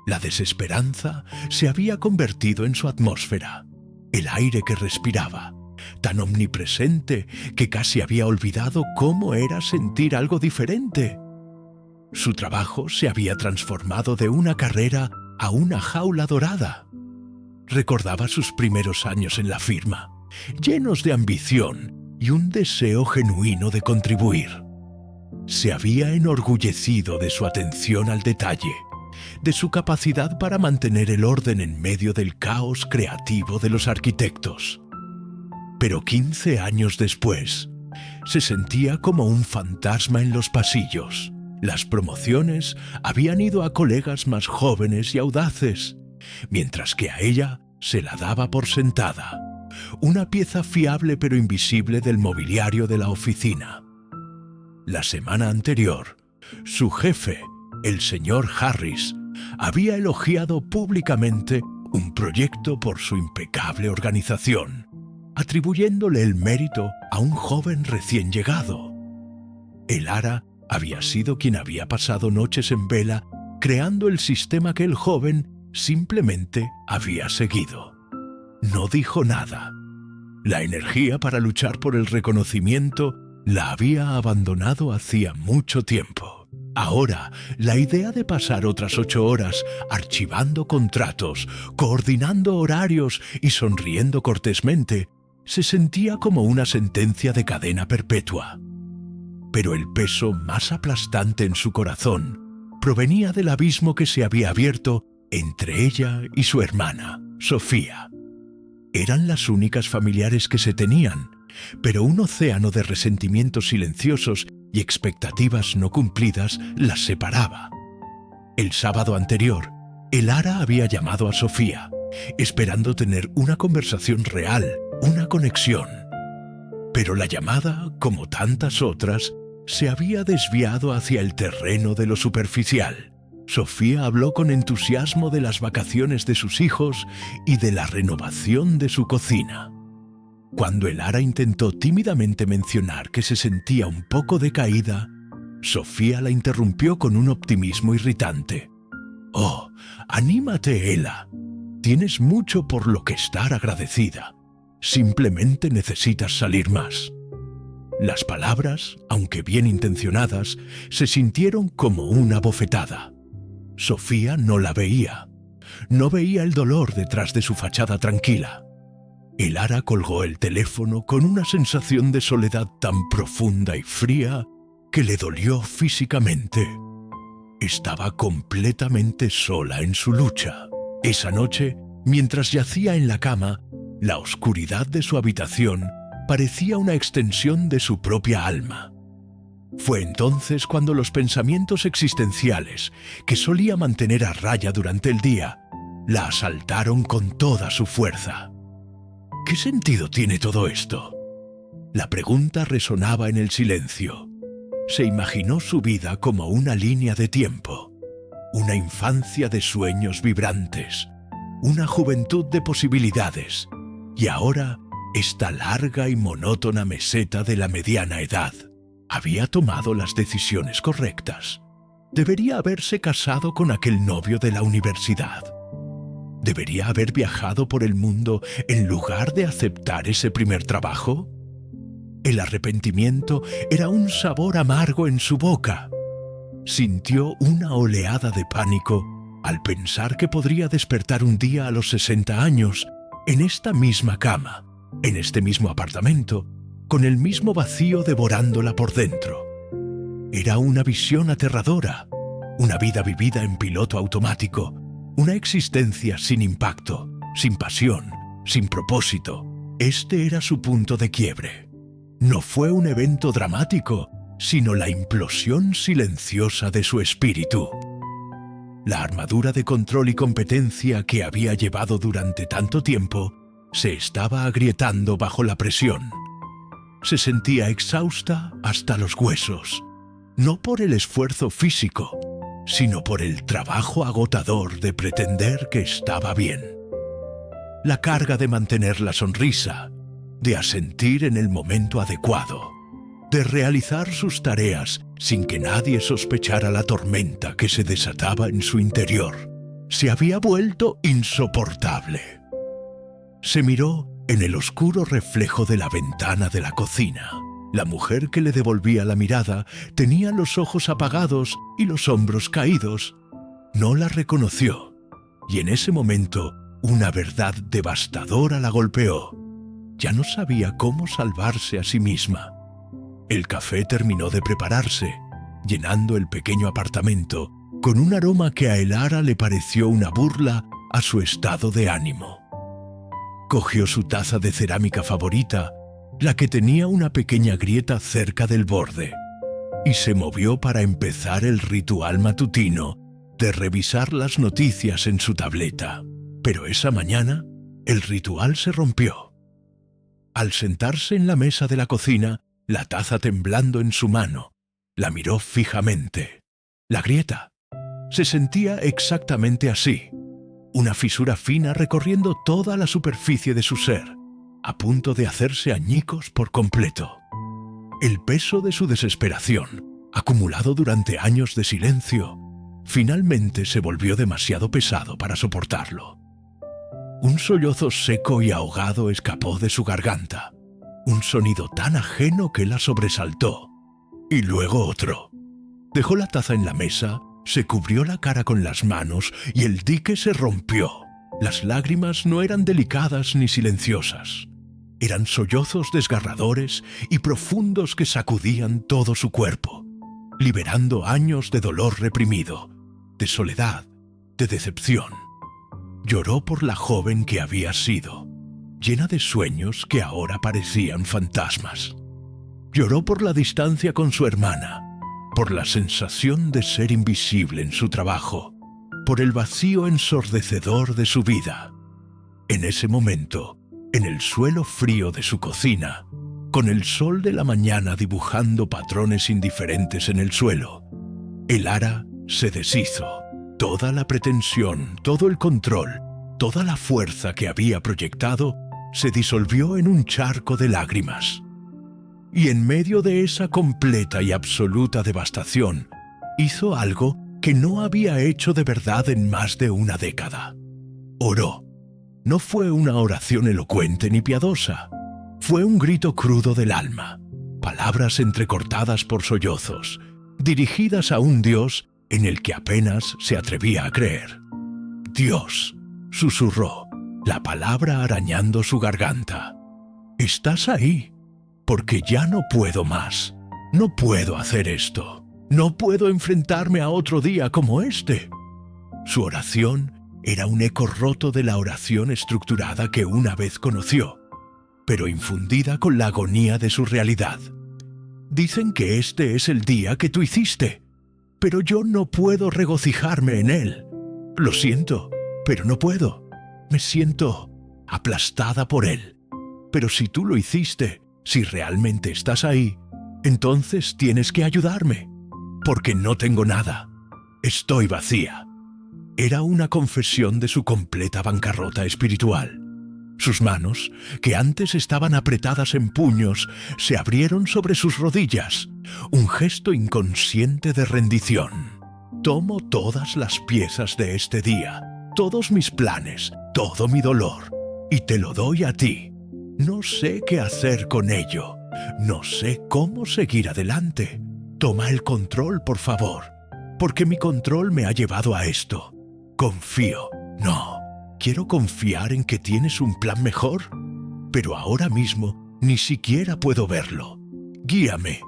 La desesperanza se había convertido en su atmósfera, el aire que respiraba, tan omnipresente que casi había olvidado cómo era sentir algo diferente. Su trabajo se había transformado de una carrera a una jaula dorada. Recordaba sus primeros años en la firma, llenos de ambición y un deseo genuino de contribuir. Se había enorgullecido de su atención al detalle, de su capacidad para mantener el orden en medio del caos creativo de los arquitectos. Pero 15 años después, se sentía como un fantasma en los pasillos. Las promociones habían ido a colegas más jóvenes y audaces, mientras que a ella se la daba por sentada, una pieza fiable pero invisible del mobiliario de la oficina. La semana anterior, su jefe, el señor Harris, había elogiado públicamente un proyecto por su impecable organización, atribuyéndole el mérito a un joven recién llegado. Elara había sido quien había pasado noches en vela creando el sistema que el joven simplemente había seguido. No dijo nada. La energía para luchar por el reconocimiento la había abandonado hacía mucho tiempo. Ahora, la idea de pasar otras 8 horas archivando contratos, coordinando horarios y sonriendo cortésmente se sentía como una sentencia de cadena perpetua. Pero el peso más aplastante en su corazón provenía del abismo que se había abierto entre ella y su hermana, Sofía. Eran las únicas familiares que se tenían, pero un océano de resentimientos silenciosos y expectativas no cumplidas las separaba. El sábado anterior, Elara había llamado a Sofía, esperando tener una conversación real, una conexión. Pero la llamada, como tantas otras, se había desviado hacia el terreno de lo superficial. Sofía habló con entusiasmo de las vacaciones de sus hijos y de la renovación de su cocina. Cuando Elara intentó tímidamente mencionar que se sentía un poco decaída, Sofía la interrumpió con un optimismo irritante. «Oh, anímate, Ela. Tienes mucho por lo que estar agradecida. Simplemente necesitas salir más». Las palabras, aunque bien intencionadas, se sintieron como una bofetada. Sofía no la veía. No veía el dolor detrás de su fachada tranquila. Elara colgó el teléfono con una sensación de soledad tan profunda y fría que le dolió físicamente. Estaba completamente sola en su lucha. Esa noche, mientras yacía en la cama, la oscuridad de su habitación parecía una extensión de su propia alma. Fue entonces cuando los pensamientos existenciales, que solía mantener a raya durante el día, la asaltaron con toda su fuerza. ¿Qué sentido tiene todo esto? La pregunta resonaba en el silencio. Se imaginó su vida como una línea de tiempo, una infancia de sueños vibrantes, una juventud de posibilidades, y ahora esta larga y monótona meseta de la mediana edad, había tomado las decisiones correctas. Debería haberse casado con aquel novio de la universidad. ¿Debería haber viajado por el mundo en lugar de aceptar ese primer trabajo? El arrepentimiento era un sabor amargo en su boca. Sintió una oleada de pánico al pensar que podría despertar un día a los 60 años en esta misma cama, en este mismo apartamento, con el mismo vacío devorándola por dentro. Era una visión aterradora, una vida vivida en piloto automático, una existencia sin impacto, sin pasión, sin propósito. Este era su punto de quiebre. No fue un evento dramático, sino la implosión silenciosa de su espíritu. La armadura de control y competencia que había llevado durante tanto tiempo se estaba agrietando bajo la presión. Se sentía exhausta hasta los huesos, no por el esfuerzo físico, sino por el trabajo agotador de pretender que estaba bien. La carga de mantener la sonrisa, de asentir en el momento adecuado, de realizar sus tareas sin que nadie sospechara la tormenta que se desataba en su interior, se había vuelto insoportable. Se miró en el oscuro reflejo de la ventana de la cocina. La mujer que le devolvía la mirada tenía los ojos apagados y los hombros caídos. No la reconoció, y en ese momento una verdad devastadora la golpeó. Ya no sabía cómo salvarse a sí misma. El café terminó de prepararse, llenando el pequeño apartamento con un aroma que a Elara le pareció una burla a su estado de ánimo. Cogió su taza de cerámica favorita, la que tenía una pequeña grieta cerca del borde, y se movió para empezar el ritual matutino de revisar las noticias en su tableta. Pero esa mañana, el ritual se rompió. Al sentarse en la mesa de la cocina, la taza temblando en su mano, la miró fijamente. La grieta se sentía exactamente así, una fisura fina recorriendo toda la superficie de su ser, a punto de hacerse añicos por completo. El peso de su desesperación, acumulado durante años de silencio, finalmente se volvió demasiado pesado para soportarlo. Un sollozo seco y ahogado escapó de su garganta, un sonido tan ajeno que la sobresaltó, y luego otro. Dejó la taza en la mesa, se cubrió la cara con las manos y el dique se rompió. Las lágrimas no eran delicadas ni silenciosas. Eran sollozos desgarradores y profundos que sacudían todo su cuerpo, liberando años de dolor reprimido, de soledad, de decepción. Lloró por la joven que había sido, llena de sueños que ahora parecían fantasmas. Lloró por la distancia con su hermana, por la sensación de ser invisible en su trabajo, por el vacío ensordecedor de su vida. En ese momento, en el suelo frío de su cocina, con el sol de la mañana dibujando patrones indiferentes en el suelo, Elara se deshizo. Toda la pretensión, todo el control, toda la fuerza que había proyectado se disolvió en un charco de lágrimas. Y en medio de esa completa y absoluta devastación, hizo algo que no había hecho de verdad en más de una década. Oró. No fue una oración elocuente ni piadosa. Fue un grito crudo del alma, palabras entrecortadas por sollozos, dirigidas a un Dios en el que apenas se atrevía a creer. «Dios», susurró, la palabra arañando su garganta. «¿Estás ahí? Porque ya no puedo más. No puedo hacer esto. No puedo enfrentarme a otro día como este». Su oración era un eco roto de la oración estructurada que una vez conoció, pero infundida con la agonía de su realidad. «Dicen que este es el día que tú hiciste, pero yo no puedo regocijarme en él. Lo siento, pero no puedo. Me siento aplastada por él. Pero si tú lo hiciste, si realmente estás ahí, entonces tienes que ayudarme, porque no tengo nada. Estoy vacía». Era una confesión de su completa bancarrota espiritual. Sus manos, que antes estaban apretadas en puños, se abrieron sobre sus rodillas, un gesto inconsciente de rendición. Tomo todas las piezas de este día, todos mis planes, todo mi dolor, y te lo doy a ti. No sé qué hacer con ello, no sé cómo seguir adelante. Toma el control, por favor, porque mi control me ha llevado a esto. Confío, no. Quiero confiar en que tienes un plan mejor, pero ahora mismo ni siquiera puedo verlo. Guíame,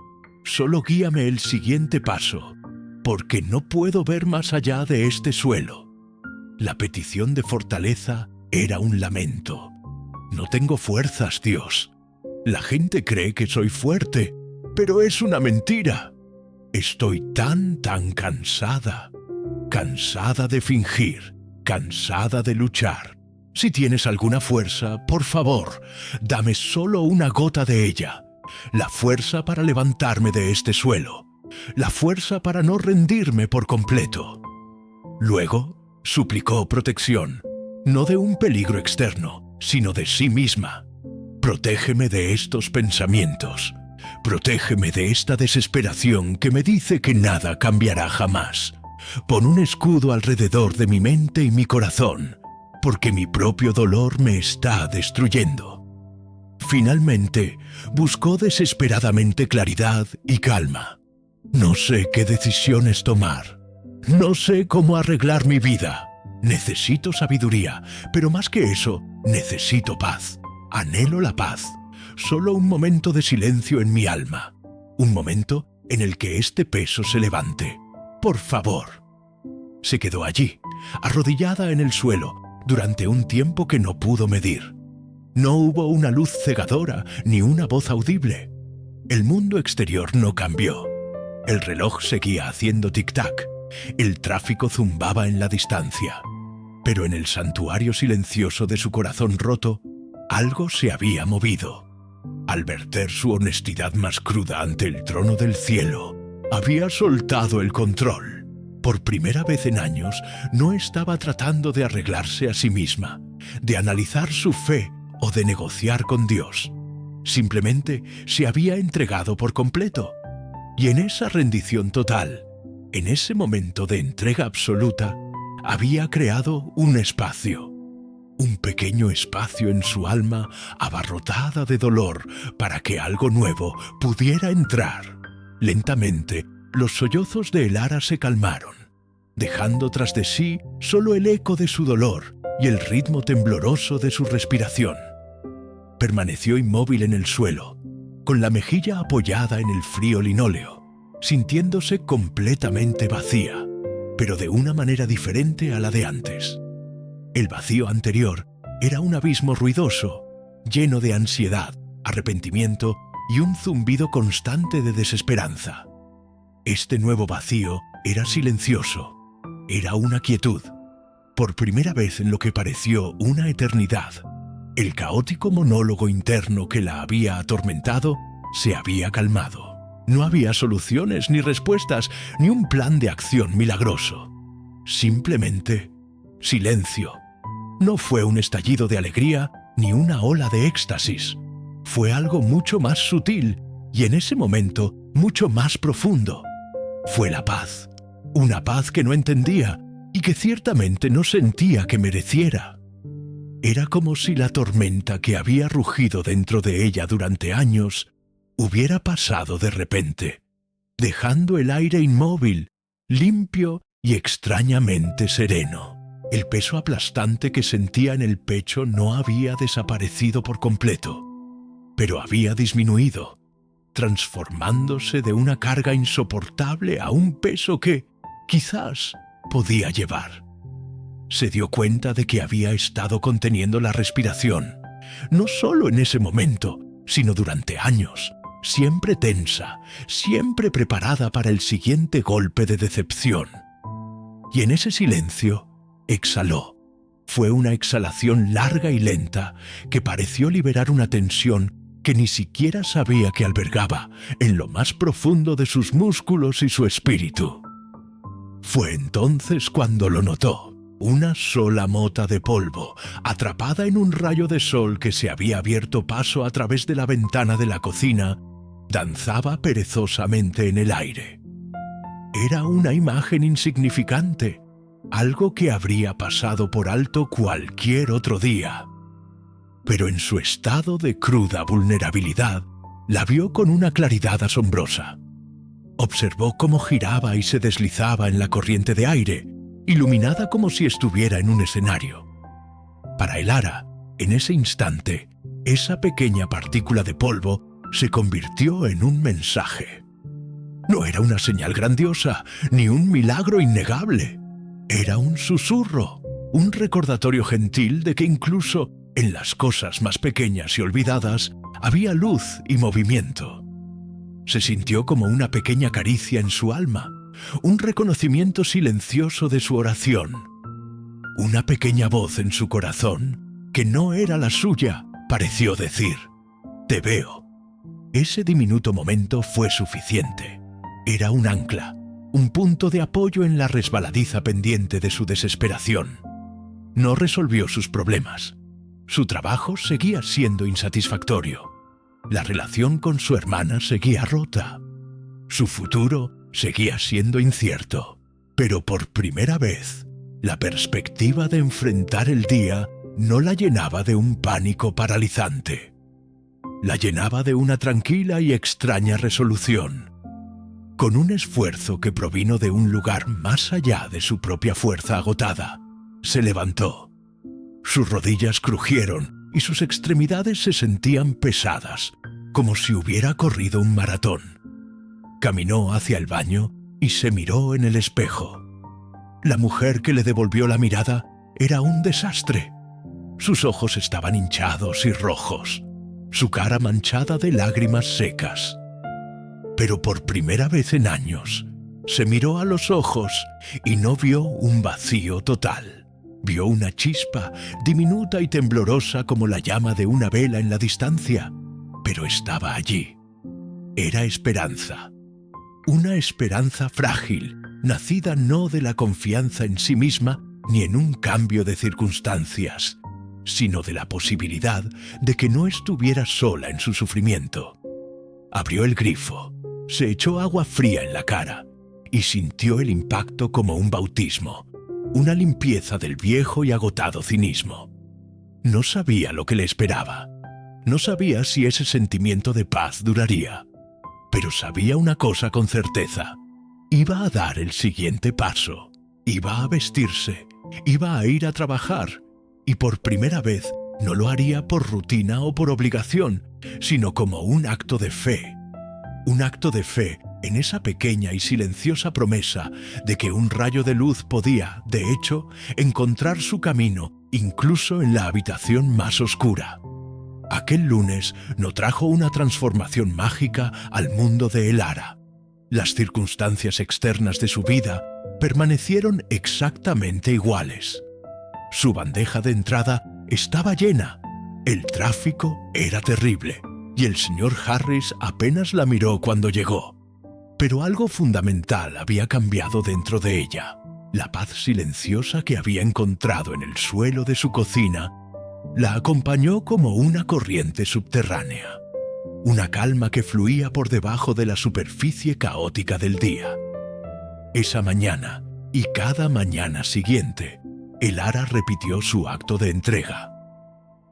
solo guíame el siguiente paso, porque no puedo ver más allá de este suelo. La petición de fortaleza era un lamento. No tengo fuerzas, Dios. La gente cree que soy fuerte, pero es una mentira. Estoy tan cansada. Cansada de fingir. Cansada de luchar. Si tienes alguna fuerza, por favor, dame solo una gota de ella. La fuerza para levantarme de este suelo. La fuerza para no rendirme por completo. Luego, suplicó protección, no de un peligro externo, sino de sí misma. Protégeme de estos pensamientos. Protégeme de esta desesperación que me dice que nada cambiará jamás. Pon un escudo alrededor de mi mente y mi corazón, porque mi propio dolor me está destruyendo. Finalmente, buscó desesperadamente claridad y calma. No sé qué decisiones tomar. No sé cómo arreglar mi vida. Necesito sabiduría, pero más que eso, necesito paz. Anhelo la paz. Solo un momento de silencio en mi alma. Un momento en el que este peso se levante. Por favor. Se quedó allí, arrodillada en el suelo, durante un tiempo que no pudo medir. No hubo una luz cegadora ni una voz audible. El mundo exterior no cambió. El reloj seguía haciendo tic-tac. El tráfico zumbaba en la distancia. Pero en el santuario silencioso de su corazón roto, algo se había movido. Al verter su honestidad más cruda ante el trono del cielo, había soltado el control. Por primera vez en años, no estaba tratando de arreglarse a sí misma, de analizar su fe o de negociar con Dios. Simplemente se había entregado por completo. Y en esa rendición total, en ese momento de entrega absoluta, había creado un espacio. Un pequeño espacio en su alma abarrotada de dolor para que algo nuevo pudiera entrar. Lentamente, los sollozos de Elara se calmaron, dejando tras de sí solo el eco de su dolor y el ritmo tembloroso de su respiración. Permaneció inmóvil en el suelo, con la mejilla apoyada en el frío linóleo, sintiéndose completamente vacía, pero de una manera diferente a la de antes. El vacío anterior era un abismo ruidoso, lleno de ansiedad, arrepentimiento y un zumbido constante de desesperanza. Este nuevo vacío era silencioso, era una quietud. Por primera vez en lo que pareció una eternidad, el caótico monólogo interno que la había atormentado se había calmado. No había soluciones ni respuestas, ni un plan de acción milagroso. Simplemente silencio. No fue un estallido de alegría ni una ola de éxtasis. Fue algo mucho más sutil y en ese momento mucho más profundo. Fue la paz. Una paz que no entendía y que ciertamente no sentía que mereciera. Era como si la tormenta que había rugido dentro de ella durante años hubiera pasado de repente, dejando el aire inmóvil, limpio y extrañamente sereno. El peso aplastante que sentía en el pecho no había desaparecido por completo, pero había disminuido, transformándose de una carga insoportable a un peso que, quizás, podía llevar. Se dio cuenta de que había estado conteniendo la respiración, no solo en ese momento, sino durante años, siempre tensa, siempre preparada para el siguiente golpe de decepción. Y en ese silencio, exhaló. Fue una exhalación larga y lenta que pareció liberar una tensión que ni siquiera sabía que albergaba en lo más profundo de sus músculos y su espíritu. Fue entonces cuando lo notó. una sola mota de polvo, atrapada en un rayo de sol que se había abierto paso a través de la ventana de la cocina, danzaba perezosamente en el aire. Era una imagen insignificante, algo que habría pasado por alto cualquier otro día. Pero en su estado de cruda vulnerabilidad, la vio con una claridad asombrosa. Observó cómo giraba y se deslizaba en la corriente de aire, iluminada como si estuviera en un escenario. Para Elara, en ese instante, esa pequeña partícula de polvo se convirtió en un mensaje. No era una señal grandiosa, ni un milagro innegable. Era un susurro, un recordatorio gentil de que incluso en las cosas más pequeñas y olvidadas había luz y movimiento. Se sintió como una pequeña caricia en su alma, un reconocimiento silencioso de su oración. Una pequeña voz en su corazón, que no era la suya, pareció decir: «Te veo». Ese diminuto momento fue suficiente. Era un ancla, un punto de apoyo en la resbaladiza pendiente de su desesperación. No resolvió sus problemas. Su trabajo seguía siendo insatisfactorio. La relación con su hermana seguía rota. Su futuro seguía siendo incierto. Pero por primera vez, la perspectiva de enfrentar el día no la llenaba de un pánico paralizante. La llenaba de una tranquila y extraña resolución. Con un esfuerzo que provino de un lugar más allá de su propia fuerza agotada, se levantó. Sus rodillas crujieron y sus extremidades se sentían pesadas, como si hubiera corrido un maratón. Caminó hacia el baño y se miró en el espejo. La mujer que le devolvió la mirada era un desastre. Sus ojos estaban hinchados y rojos, su cara manchada de lágrimas secas. Pero por primera vez en años, se miró a los ojos y no vio un vacío total. Vio una chispa, diminuta y temblorosa como la llama de una vela en la distancia, pero estaba allí. Era esperanza. Una esperanza frágil, nacida no de la confianza en sí misma ni en un cambio de circunstancias, sino de la posibilidad de que no estuviera sola en su sufrimiento. Abrió el grifo, se echó agua fría en la cara y sintió el impacto como un bautismo, una limpieza del viejo y agotado cinismo. No sabía lo que le esperaba. No sabía si ese sentimiento de paz duraría. Pero sabía una cosa con certeza. Iba a dar el siguiente paso. Iba a vestirse. Iba a ir a trabajar. Y por primera vez no lo haría por rutina o por obligación, sino como un acto de fe. Un acto de fe en esa pequeña y silenciosa promesa de que un rayo de luz podía, de hecho, encontrar su camino incluso en la habitación más oscura. Aquel lunes no trajo una transformación mágica al mundo de Elara. Las circunstancias externas de su vida permanecieron exactamente iguales. Su bandeja de entrada estaba llena, el tráfico era terrible, y el señor Harris apenas la miró cuando llegó. Pero algo fundamental había cambiado dentro de ella. La paz silenciosa que había encontrado en el suelo de su cocina la acompañó como una corriente subterránea. Una calma que fluía por debajo de la superficie caótica del día. Esa mañana, y cada mañana siguiente, Elara repitió su acto de entrega.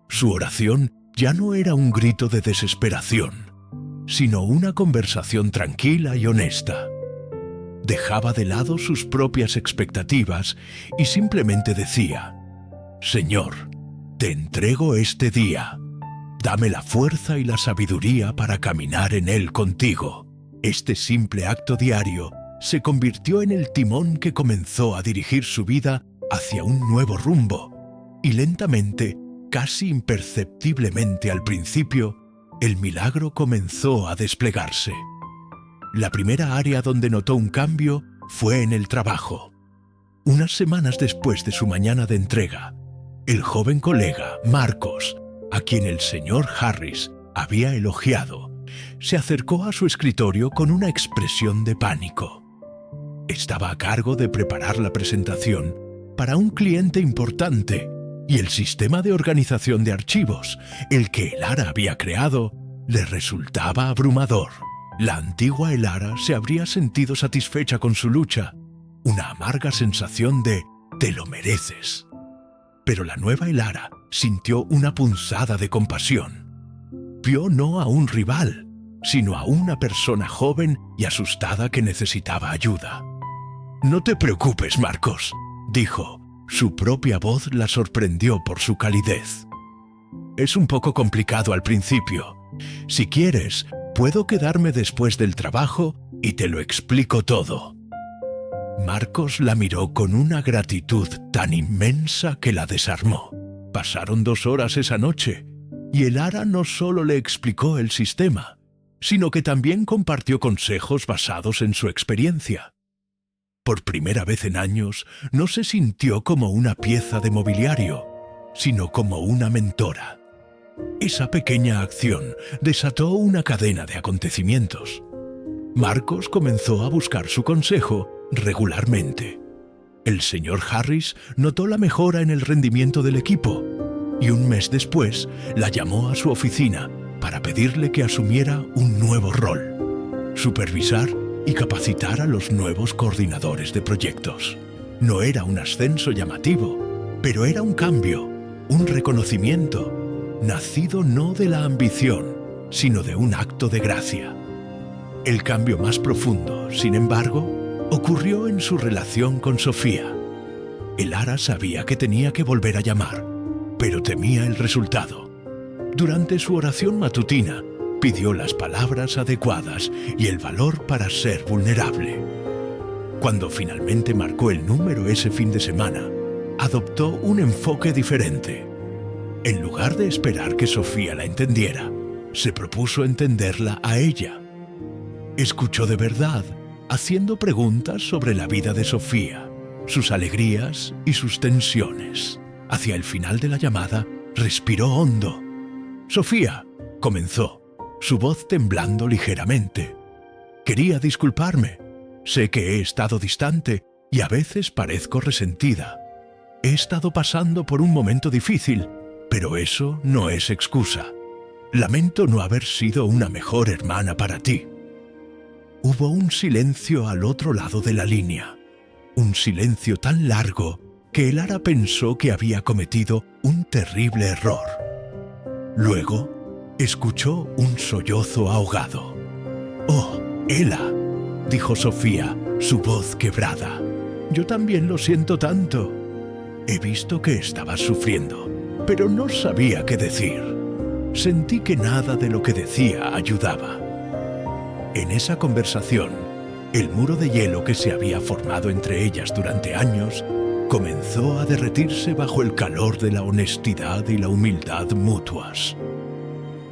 Su oración ya no era un grito de desesperación, sino una conversación tranquila y honesta. Dejaba de lado sus propias expectativas y simplemente decía: «Señor, te entrego este día. Dame la fuerza y la sabiduría para caminar en él contigo». Este simple acto diario se convirtió en el timón que comenzó a dirigir su vida hacia un nuevo rumbo, y lentamente, casi imperceptiblemente al principio, el milagro comenzó a desplegarse. La primera área donde notó un cambio fue en el trabajo. Unas semanas después de su mañana de entrega, el joven colega, Marcos, a quien el señor Harris había elogiado, se acercó a su escritorio con una expresión de pánico. Estaba a cargo de preparar la presentación para un cliente importante, y el sistema de organización de archivos, el que Elara había creado, le resultaba abrumador. La antigua Elara se habría sentido satisfecha con su lucha, una amarga sensación de «te lo mereces». Pero la nueva Elara sintió una punzada de compasión. Vio no a un rival, sino a una persona joven y asustada que necesitaba ayuda. «No te preocupes, Marcos», dijo. Su propia voz la sorprendió por su calidez. «Es un poco complicado al principio. Si quieres, puedo quedarme después del trabajo y te lo explico todo». Marcos la miró con una gratitud tan inmensa que la desarmó. Pasaron 2 horas esa noche, y Elara no solo le explicó el sistema, sino que también compartió consejos basados en su experiencia. Por primera vez en años, no se sintió como una pieza de mobiliario, sino como una mentora. Esa pequeña acción desató una cadena de acontecimientos. Marcos comenzó a buscar su consejo regularmente. El señor Harris notó la mejora en el rendimiento del equipo y un mes después la llamó a su oficina para pedirle que asumiera un nuevo rol: supervisar y capacitar a los nuevos coordinadores de proyectos. No era un ascenso llamativo, pero era un cambio, un reconocimiento, nacido no de la ambición, sino de un acto de gracia. El cambio más profundo, sin embargo, ocurrió en su relación con Sofía. Elara sabía que tenía que volver a llamar, pero temía el resultado. Durante su oración matutina, pidió las palabras adecuadas y el valor para ser vulnerable. Cuando finalmente marcó el número ese fin de semana, adoptó un enfoque diferente. En lugar de esperar que Sofía la entendiera, se propuso entenderla a ella. Escuchó de verdad, haciendo preguntas sobre la vida de Sofía, sus alegrías y sus tensiones. Hacia el final de la llamada, respiró hondo. «Sofía», comenzó, su voz temblando ligeramente. «Quería disculparme. Sé que he estado distante y a veces parezco resentida. He estado pasando por un momento difícil, pero eso no es excusa. Lamento no haber sido una mejor hermana para ti». Hubo un silencio al otro lado de la línea, un silencio tan largo que Elara pensó que había cometido un terrible error. Luego, escuchó un sollozo ahogado. «Oh, Ela», dijo Sofía, su voz quebrada. «Yo también lo siento tanto. He visto que estabas sufriendo, pero no sabía qué decir. Sentí que nada de lo que decía ayudaba». En esa conversación, el muro de hielo que se había formado entre ellas durante años comenzó a derretirse bajo el calor de la honestidad y la humildad mutuas.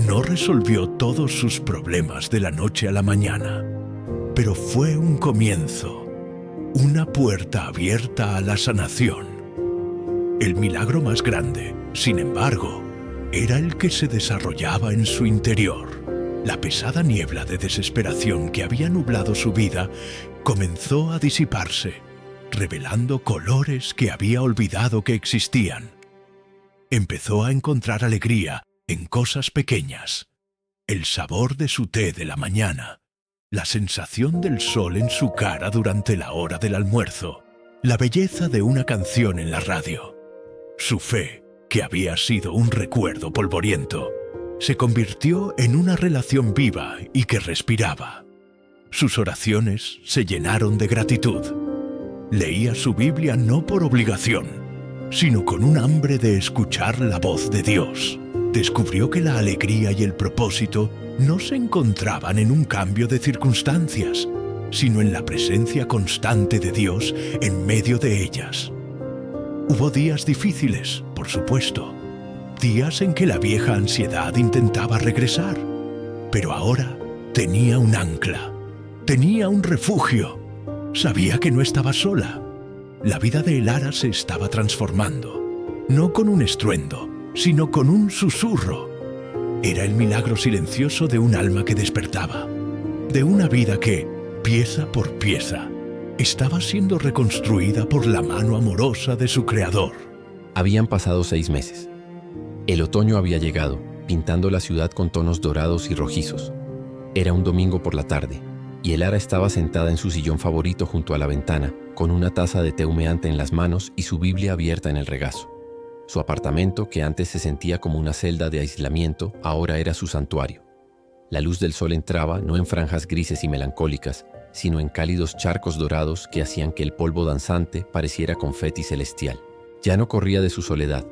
No resolvió todos sus problemas de la noche a la mañana, pero fue un comienzo, una puerta abierta a la sanación. El milagro más grande, sin embargo, era el que se desarrollaba en su interior. La pesada niebla de desesperación que había nublado su vida comenzó a disiparse, revelando colores que había olvidado que existían. Empezó a encontrar alegría en cosas pequeñas: el sabor de su té de la mañana, la sensación del sol en su cara durante la hora del almuerzo, la belleza de una canción en la radio. Su fe, que había sido un recuerdo polvoriento, se convirtió en una relación viva y que respiraba. Sus oraciones se llenaron de gratitud. Leía su Biblia no por obligación, sino con un hambre de escuchar la voz de Dios. Descubrió que la alegría y el propósito no se encontraban en un cambio de circunstancias, sino en la presencia constante de Dios en medio de ellas. Hubo días difíciles, por supuesto, días en que la vieja ansiedad intentaba regresar, pero ahora tenía un ancla, tenía un refugio. Sabía que no estaba sola. La vida de Elara se estaba transformando, no con un estruendo, sino con un susurro. Era el milagro silencioso de un alma que despertaba, de una vida que, pieza por pieza, estaba siendo reconstruida por la mano amorosa de su creador. Habían pasado 6 meses. El otoño había llegado, pintando la ciudad con tonos dorados y rojizos. Era un domingo por la tarde, y Elara estaba sentada en su sillón favorito junto a la ventana, con una taza de té humeante en las manos y su Biblia abierta en el regazo. Su apartamento, que antes se sentía como una celda de aislamiento, ahora era su santuario. La luz del sol entraba no en franjas grises y melancólicas, sino en cálidos charcos dorados que hacían que el polvo danzante pareciera confeti celestial. Ya no corría de su soledad,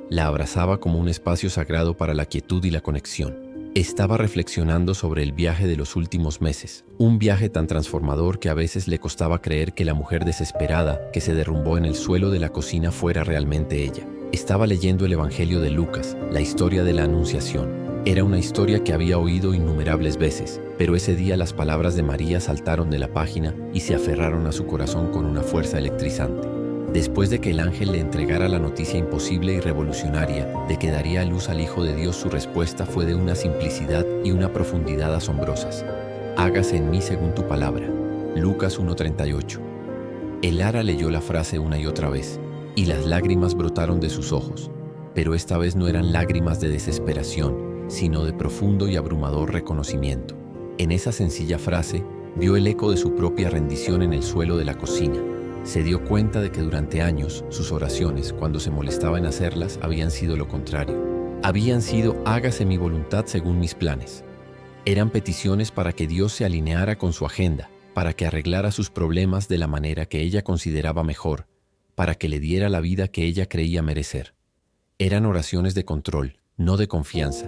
la abrazaba como un espacio sagrado para la quietud y la conexión. Estaba reflexionando sobre el viaje de los últimos meses, un viaje tan transformador que a veces le costaba creer que la mujer desesperada que se derrumbó en el suelo de la cocina fuera realmente ella. Estaba leyendo el Evangelio de Lucas, la historia de la Anunciación. Era una historia que había oído innumerables veces, pero ese día las palabras de María saltaron de la página y se aferraron a su corazón con una fuerza electrizante. Después de que el ángel le entregara la noticia imposible y revolucionaria de que daría a luz al Hijo de Dios, su respuesta fue de una simplicidad y una profundidad asombrosas. Hágase en mí según tu palabra. Lucas 1:38. Elara leyó la frase una y otra vez, y las lágrimas brotaron de sus ojos, pero esta vez no eran lágrimas de desesperación, sino de profundo y abrumador reconocimiento. En esa sencilla frase, vio el eco de su propia rendición en el suelo de la cocina. Se dio cuenta de que durante años sus oraciones, cuando se molestaba en hacerlas, habían sido lo contrario. Habían sido hágase mi voluntad según mis planes. Eran peticiones para que Dios se alineara con su agenda, para que arreglara sus problemas de la manera que ella consideraba mejor, para que le diera la vida que ella creía merecer. Eran oraciones de control, no de confianza.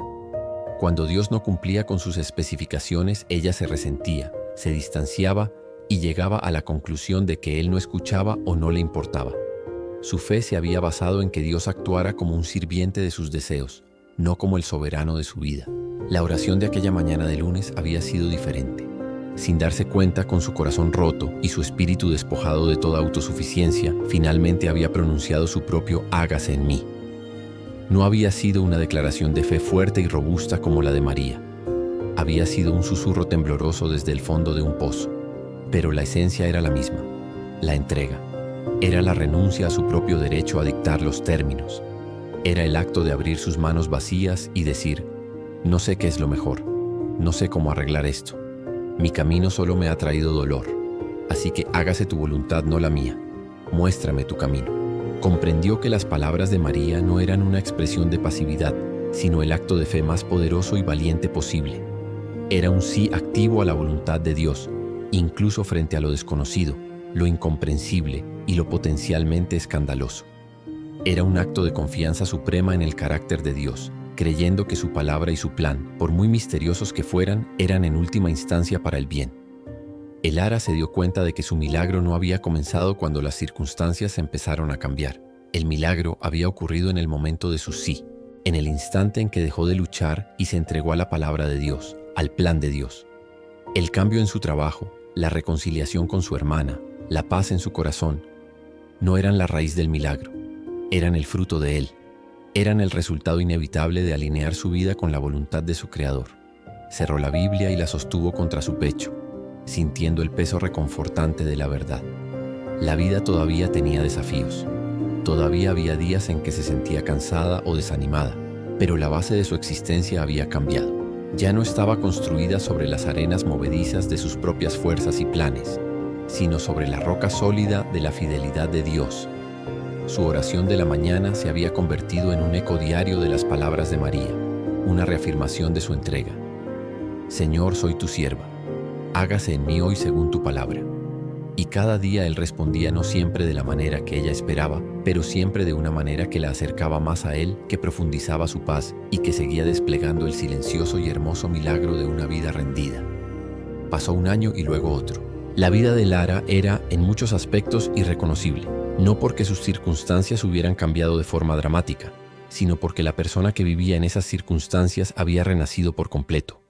Cuando Dios no cumplía con sus especificaciones, ella se resentía, se distanciaba y llegaba a la conclusión de que él no escuchaba o no le importaba. Su fe se había basado en que Dios actuara como un sirviente de sus deseos, no como el soberano de su vida. La oración de aquella mañana de lunes había sido diferente. Sin darse cuenta, con su corazón roto y su espíritu despojado de toda autosuficiencia, finalmente había pronunciado su propio hágase en mí. No había sido una declaración de fe fuerte y robusta como la de María. Había sido un susurro tembloroso desde el fondo de un pozo. Pero la esencia era la misma, la entrega. Era la renuncia a su propio derecho a dictar los términos. Era el acto de abrir sus manos vacías y decir, no sé qué es lo mejor, no sé cómo arreglar esto. Mi camino solo me ha traído dolor, así que hágase tu voluntad, no la mía. Muéstrame tu camino. Comprendió que las palabras de María no eran una expresión de pasividad, sino el acto de fe más poderoso y valiente posible. Era un sí activo a la voluntad de Dios, incluso frente a lo desconocido, lo incomprensible y lo potencialmente escandaloso. Era un acto de confianza suprema en el carácter de Dios, creyendo que su palabra y su plan, por muy misteriosos que fueran, eran en última instancia para el bien. Elara se dio cuenta de que su milagro no había comenzado cuando las circunstancias empezaron a cambiar. El milagro había ocurrido en el momento de su sí, en el instante en que dejó de luchar y se entregó a la palabra de Dios, al plan de Dios. El cambio en su trabajo, la reconciliación con su hermana, la paz en su corazón, no eran la raíz del milagro, eran el fruto de él. Eran el resultado inevitable de alinear su vida con la voluntad de su Creador. Cerró la Biblia y la sostuvo contra su pecho, sintiendo el peso reconfortante de la verdad. La vida todavía tenía desafíos. Todavía había días en que se sentía cansada o desanimada, pero la base de su existencia había cambiado. Ya no estaba construida sobre las arenas movedizas de sus propias fuerzas y planes, sino sobre la roca sólida de la fidelidad de Dios. Su oración de la mañana se había convertido en un eco diario de las palabras de María, una reafirmación de su entrega. Señor, soy tu sierva. Hágase en mí hoy según tu palabra. Y cada día él respondía no siempre de la manera que ella esperaba, pero siempre de una manera que la acercaba más a él, que profundizaba su paz y que seguía desplegando el silencioso y hermoso milagro de una vida rendida. Pasó un año y luego otro. La vida de Lara era, en muchos aspectos, irreconocible, no porque sus circunstancias hubieran cambiado de forma dramática, sino porque la persona que vivía en esas circunstancias había renacido por completo.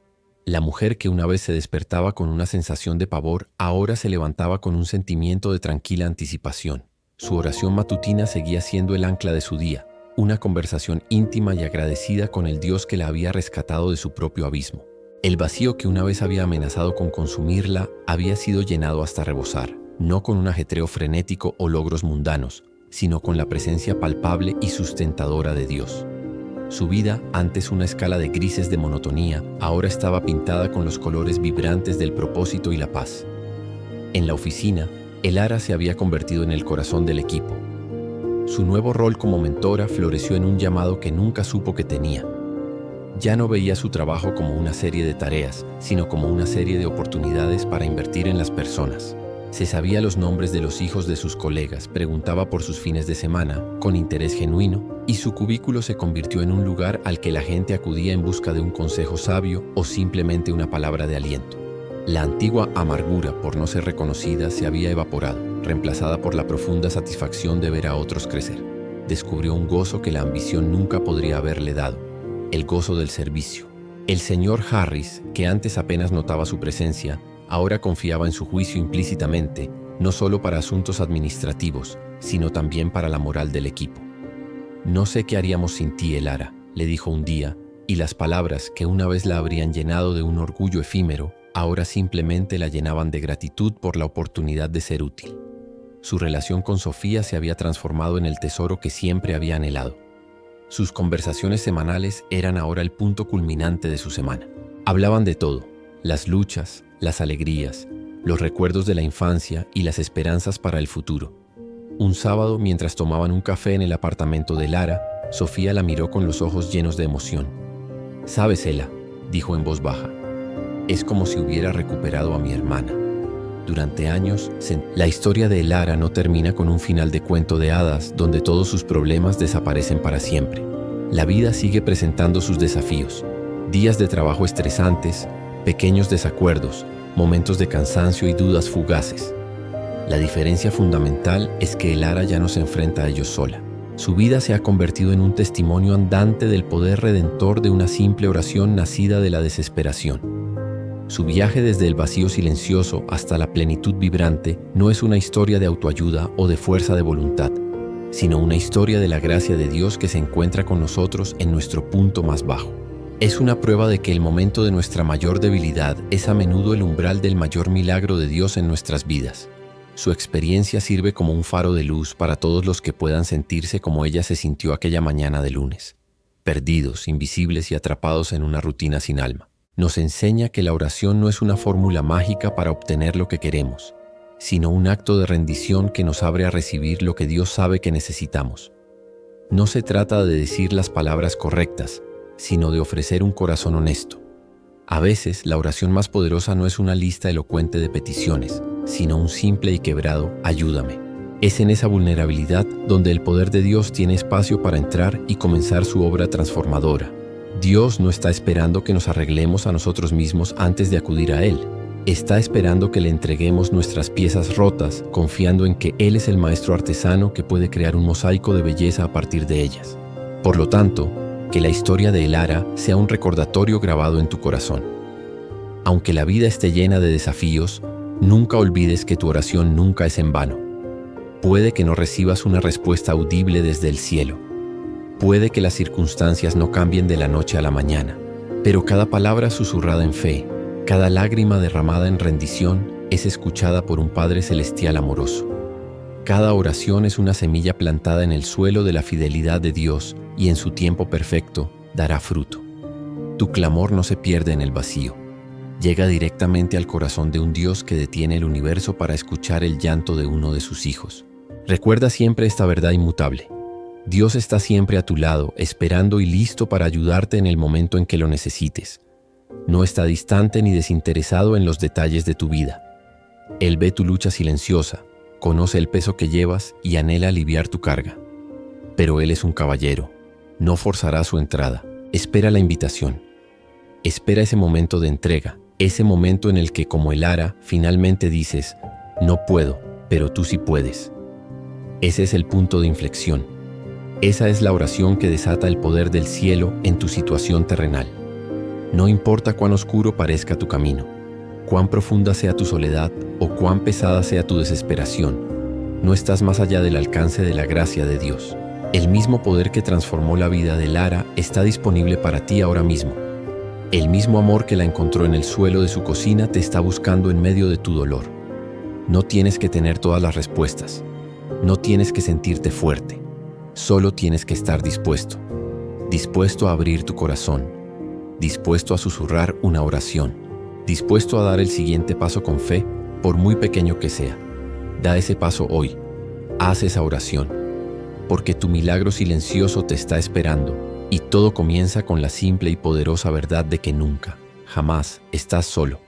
La mujer que una vez se despertaba con una sensación de pavor, ahora se levantaba con un sentimiento de tranquila anticipación. Su oración matutina seguía siendo el ancla de su día, una conversación íntima y agradecida con el Dios que la había rescatado de su propio abismo. El vacío que una vez había amenazado con consumirla había sido llenado hasta rebosar. no con un ajetreo frenético o logros mundanos, sino con la presencia palpable y sustentadora de Dios. Su vida, antes una escala de grises de monotonía, ahora estaba pintada con los colores vibrantes del propósito y la paz. En la oficina, Elara se había convertido en el corazón del equipo. Su nuevo rol como mentora floreció en un llamado que nunca supo que tenía. Ya no veía su trabajo como una serie de tareas, sino como una serie de oportunidades para invertir en las personas. Se sabía los nombres de los hijos de sus colegas, preguntaba por sus fines de semana, con interés genuino, y su cubículo se convirtió en un lugar al que la gente acudía en busca de un consejo sabio o simplemente una palabra de aliento. La antigua amargura por no ser reconocida se había evaporado, reemplazada por la profunda satisfacción de ver a otros crecer. Descubrió un gozo que la ambición nunca podría haberle dado, el gozo del servicio. El señor Harris, que antes apenas notaba su presencia, ahora confiaba en su juicio implícitamente, no solo para asuntos administrativos, sino también para la moral del equipo. «No sé qué haríamos sin ti, Elara», le dijo un día, y las palabras que una vez la habrían llenado de un orgullo efímero, ahora simplemente la llenaban de gratitud por la oportunidad de ser útil. Su relación con Sofía se había transformado en el tesoro que siempre había anhelado. Sus conversaciones semanales eran ahora el punto culminante de su semana. Hablaban de todo: las luchas, las alegrías, los recuerdos de la infancia y las esperanzas para el futuro. Un sábado, mientras tomaban un café en el apartamento de Lara, Sofía la miró con los ojos llenos de emoción. «¿Sabes, Ela?», dijo en voz baja. «Es como si hubiera recuperado a mi hermana». Durante años, la historia de Lara no termina con un final de cuento de hadas donde todos sus problemas desaparecen para siempre. La vida sigue presentando sus desafíos: días de trabajo estresantes, pequeños desacuerdos, momentos de cansancio y dudas fugaces. La diferencia fundamental es que Elara ya no se enfrenta a ellos sola. Su vida se ha convertido en un testimonio andante del poder redentor de una simple oración nacida de la desesperación. Su viaje desde el vacío silencioso hasta la plenitud vibrante no es una historia de autoayuda o de fuerza de voluntad, sino una historia de la gracia de Dios que se encuentra con nosotros en nuestro punto más bajo. Es una prueba de que el momento de nuestra mayor debilidad es a menudo el umbral del mayor milagro de Dios en nuestras vidas. Su experiencia sirve como un faro de luz para todos los que puedan sentirse como ella se sintió aquella mañana de lunes, perdidos, invisibles y atrapados en una rutina sin alma. Nos enseña que la oración no es una fórmula mágica para obtener lo que queremos, sino un acto de rendición que nos abre a recibir lo que Dios sabe que necesitamos. No se trata de decir las palabras correctas, sino de ofrecer un corazón honesto. A veces, la oración más poderosa no es una lista elocuente de peticiones, sino un simple y quebrado «ayúdame». Es en esa vulnerabilidad donde el poder de Dios tiene espacio para entrar y comenzar su obra transformadora. Dios no está esperando que nos arreglemos a nosotros mismos antes de acudir a Él. Está esperando que le entreguemos nuestras piezas rotas, confiando en que Él es el maestro artesano que puede crear un mosaico de belleza a partir de ellas. Por lo tanto, que la historia de Elara sea un recordatorio grabado en tu corazón. Aunque la vida esté llena de desafíos, nunca olvides que tu oración nunca es en vano. Puede que no recibas una respuesta audible desde el cielo. Puede que las circunstancias no cambien de la noche a la mañana, pero cada palabra susurrada en fe, cada lágrima derramada en rendición es escuchada por un Padre Celestial amoroso. Cada oración es una semilla plantada en el suelo de la fidelidad de Dios y en su tiempo perfecto dará fruto. Tu clamor no se pierde en el vacío. Llega directamente al corazón de un Dios que detiene el universo para escuchar el llanto de uno de sus hijos. Recuerda siempre esta verdad inmutable. Dios está siempre a tu lado, esperando y listo para ayudarte en el momento en que lo necesites. No está distante ni desinteresado en los detalles de tu vida. Él ve tu lucha silenciosa, conoce el peso que llevas y anhela aliviar tu carga. Pero Él es un caballero, no forzará su entrada. Espera la invitación. Espera ese momento de entrega, ese momento en el que, como Elara, finalmente dices: «No puedo, pero tú sí puedes». Ese es el punto de inflexión. Esa es la oración que desata el poder del cielo en tu situación terrenal. No importa cuán oscuro parezca tu camino, cuán profunda sea tu soledad o cuán pesada sea tu desesperación, no estás más allá del alcance de la gracia de Dios. El mismo poder que transformó la vida de Lara está disponible para ti ahora mismo. El mismo amor que la encontró en el suelo de su cocina te está buscando en medio de tu dolor. No tienes que tener todas las respuestas. No tienes que sentirte fuerte. Solo tienes que estar dispuesto. Dispuesto a abrir tu corazón. Dispuesto a susurrar una oración. Dispuesto a dar el siguiente paso con fe, por muy pequeño que sea. Da ese paso hoy. Haz esa oración. Porque tu milagro silencioso te está esperando. Y todo comienza con la simple y poderosa verdad de que nunca, jamás estás solo.